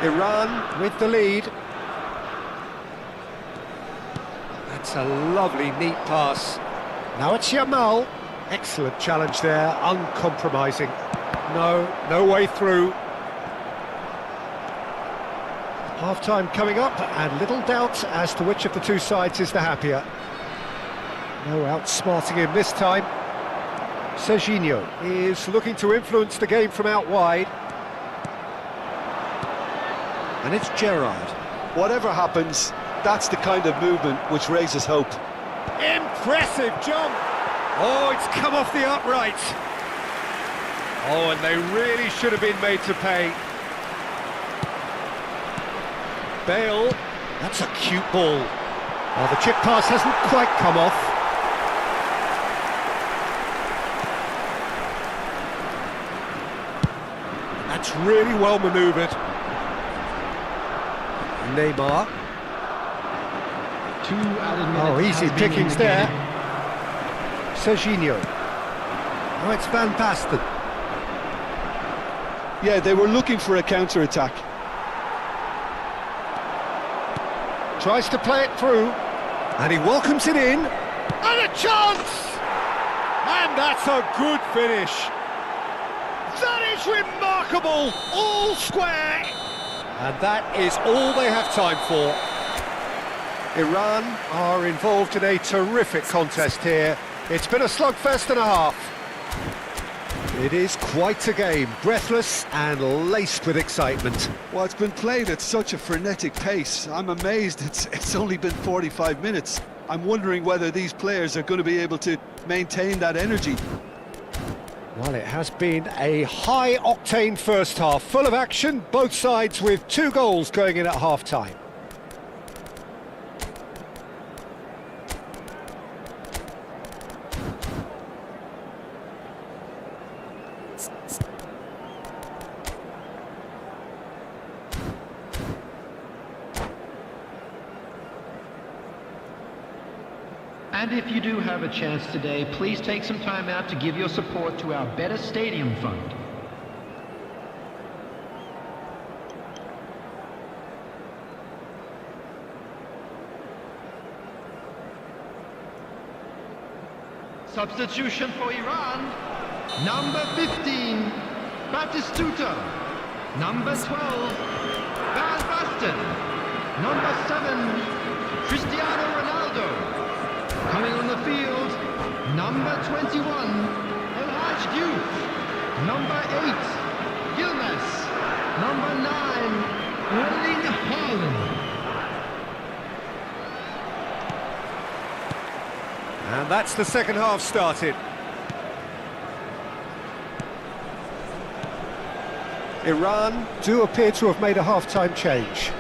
Iran with the lead. That's a lovely, neat pass. Now it's Yamal. Excellent challenge there, uncompromising. No way through. Half-time coming up, and little doubt as to which of the two sides is the happier. No outsmarting him this time. Serginho is looking to influence the game from out wide. And it's Gerrard. Whatever happens, that's the kind of movement which raises hope. Impressive jump! Oh, it's come off the upright. Oh, and they really should have been made to pay. Bale, that's a cute ball. Oh, the chip pass hasn't quite come off. That's really well manoeuvred. Neymar. 2 added minutes. Oh, easy pickings there. Serginho. Oh, it's Van Basten. Yeah, they were looking for a counter-attack. Tries to play it through, and he welcomes it in, and a chance! And that's a good finish. That is remarkable, all square. And that is all they have time for. Iran are involved in a terrific contest here. It's been a slugfest and a half. It is quite a game, breathless and laced with excitement. Well, it's been played at such a frenetic pace. I'm amazed it's only been 45 minutes. I'm wondering whether these players are going to be able to maintain that energy. Well, it has been a high-octane first half, full of action, both sides with 2 goals going in at half-time. And if you do have a chance today, please take some time out to give your support to our Better Stadium Fund. Substitution for Iran. Number 15, Batistuta. Number 12, Van Basten. Number 7, Cristiano Ronaldo. Coming on the field, number 21, El Haj Diouf. Number 8, Yilmaz. Number 9, Erling Haaland. And that's the second half started. Iran do appear to have made a half-time change.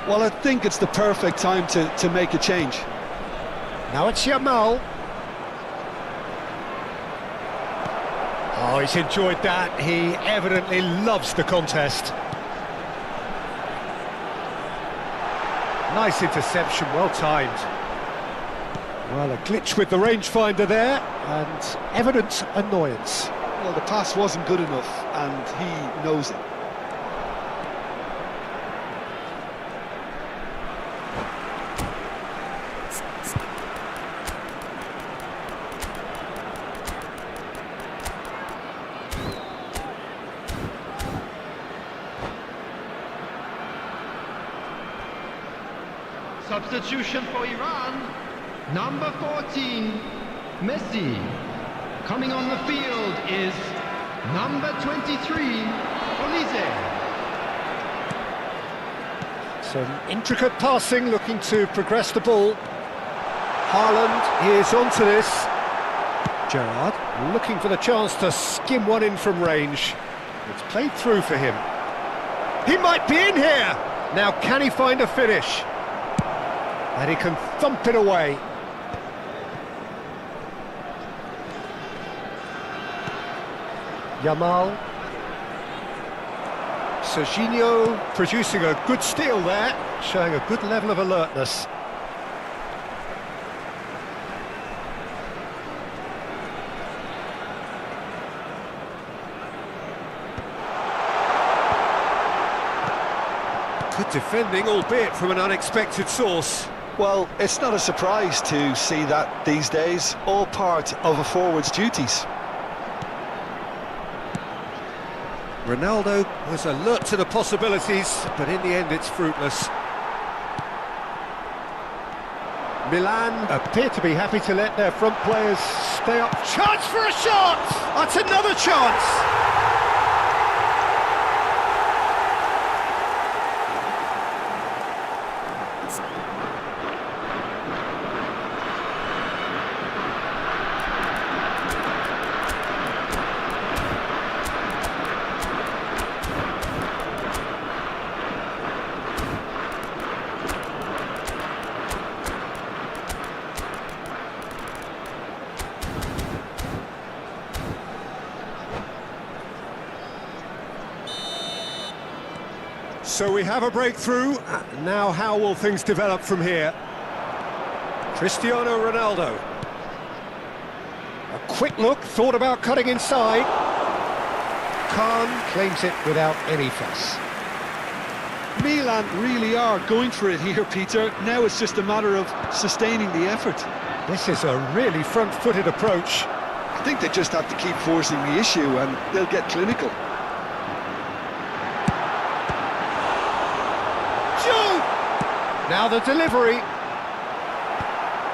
Well, I think it's the perfect time to make a change. Now it's Yamal. Oh, he's enjoyed that. He evidently loves the contest. Nice interception, well timed. Well, a glitch with the rangefinder there, and evident annoyance. Well, the pass wasn't good enough, and he knows it. Substitution for Iran, number 14, Messi. Coming on the field is number 23, Olise. Some intricate passing, looking to progress the ball. Haaland is onto this. Gerrard looking for the chance to skim one in from range. It's played through for him. He might be in here! Now can he find a finish? And he can thump it away. Yamal. Serginho producing a good steal there, showing a good level of alertness. Good defending, albeit from an unexpected source. Well, it's not a surprise to see that these days, all part of a forward's duties. Ronaldo was alert to the possibilities, but in the end it's fruitless. Milan appear to be happy to let their front players stay up. Chance for a shot! That's another chance! So we have a breakthrough. Now how will things develop from here? Cristiano Ronaldo. A quick look, thought about cutting inside. Khan claims it without any fuss. Milan really are going for it here, Peter. Now it's just a matter of sustaining the effort. This is a really front-footed approach. I think they just have to keep forcing the issue and they'll get clinical. Now the delivery.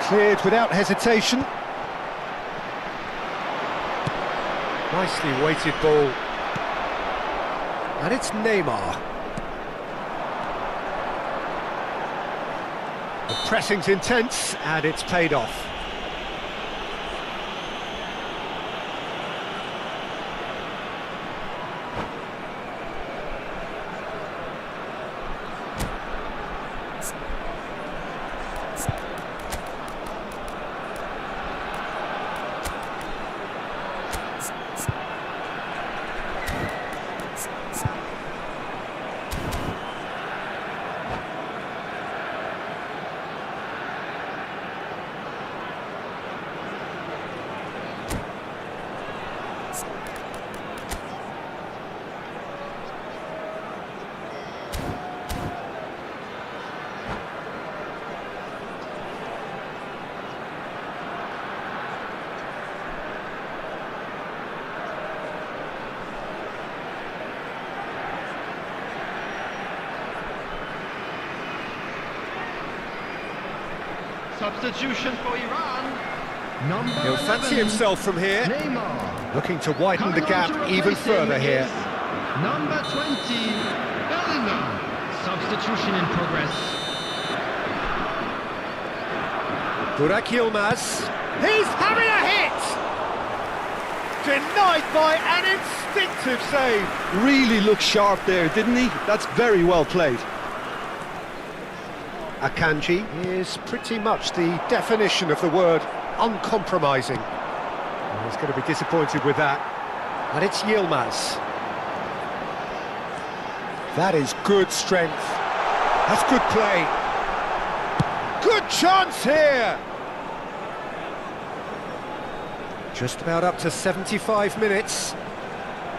Cleared without hesitation. Nicely weighted ball. And it's Neymar. The pressing's intense and it's paid off. Substitution for Iran. Number He'll fancy 11, himself from here. Neymar. Looking to widen the Coming gap on to even replace him further here. is Number 20, Bellingham. Substitution in progress. Burak Yilmaz. He's having a hit! Denied by an instinctive save. Really looked sharp there, didn't he? That's very well played. Akanji is pretty much the definition of the word uncompromising. And he's going to be disappointed with that. And it's Yilmaz. That is good strength. That's good play. Chance here! Just about up to 75 minutes.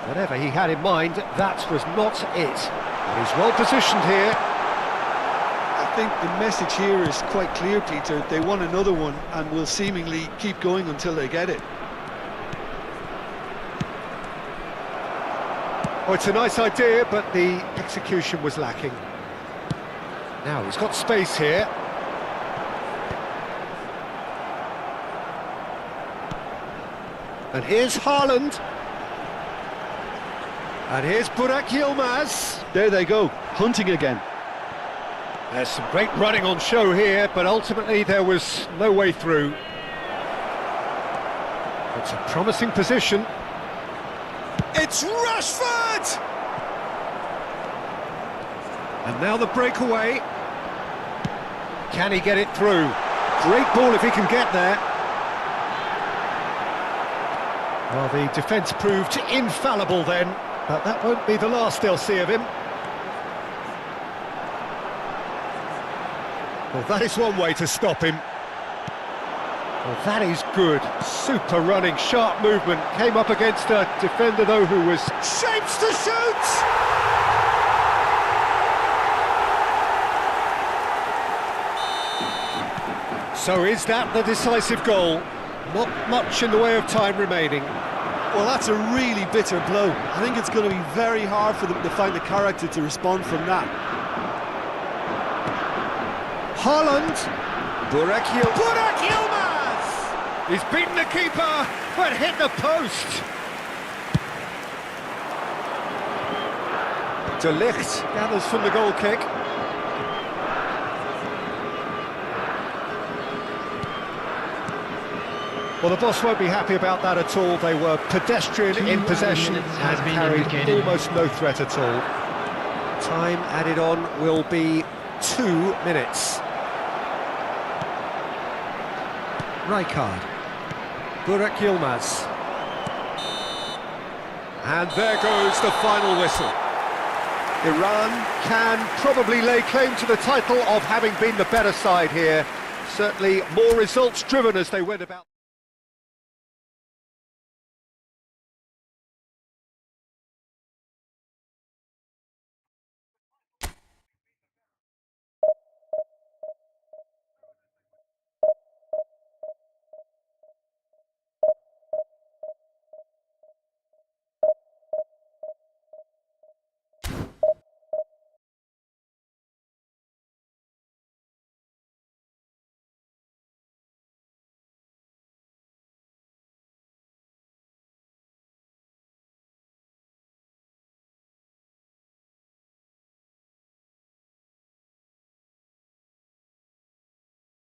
Whatever he had in mind, that was not it. But he's well positioned here. I think the message here is quite clear, Peter. They want another one and will seemingly keep going until they get it. Oh, it's a nice idea, but the execution was lacking. Now he's got space here. And here's Haaland. And here's Burak Yilmaz. There they go, hunting again. There's some great running on show here, but ultimately there was no way through. It's a promising position. It's Rashford! And now the breakaway. Can he get it through? Great ball if he can get there. Well, the defence proved infallible then, but that won't be the last they'll see of him. Well, that is one way to stop him. Well, that is good. Super running, sharp movement. Came up against a defender, though, who was shapes to shoot! So is that the decisive goal? Not much in the way of time remaining. Well, that's a really bitter blow. I think it's going to be very hard for them to find the character to respond from that. Haaland. Burak Yilmaz! He's beaten the keeper, but hit the post. De Ligt gathers from the goal kick. Well, the boss won't be happy about that at all. They were pedestrian in possession and carried almost no threat at all. Time added on will be 2 minutes. Rijkaard. Burak Yilmaz. And there goes the final whistle. Iran can probably lay claim to the title of having been the better side here. Certainly more results driven as they went about.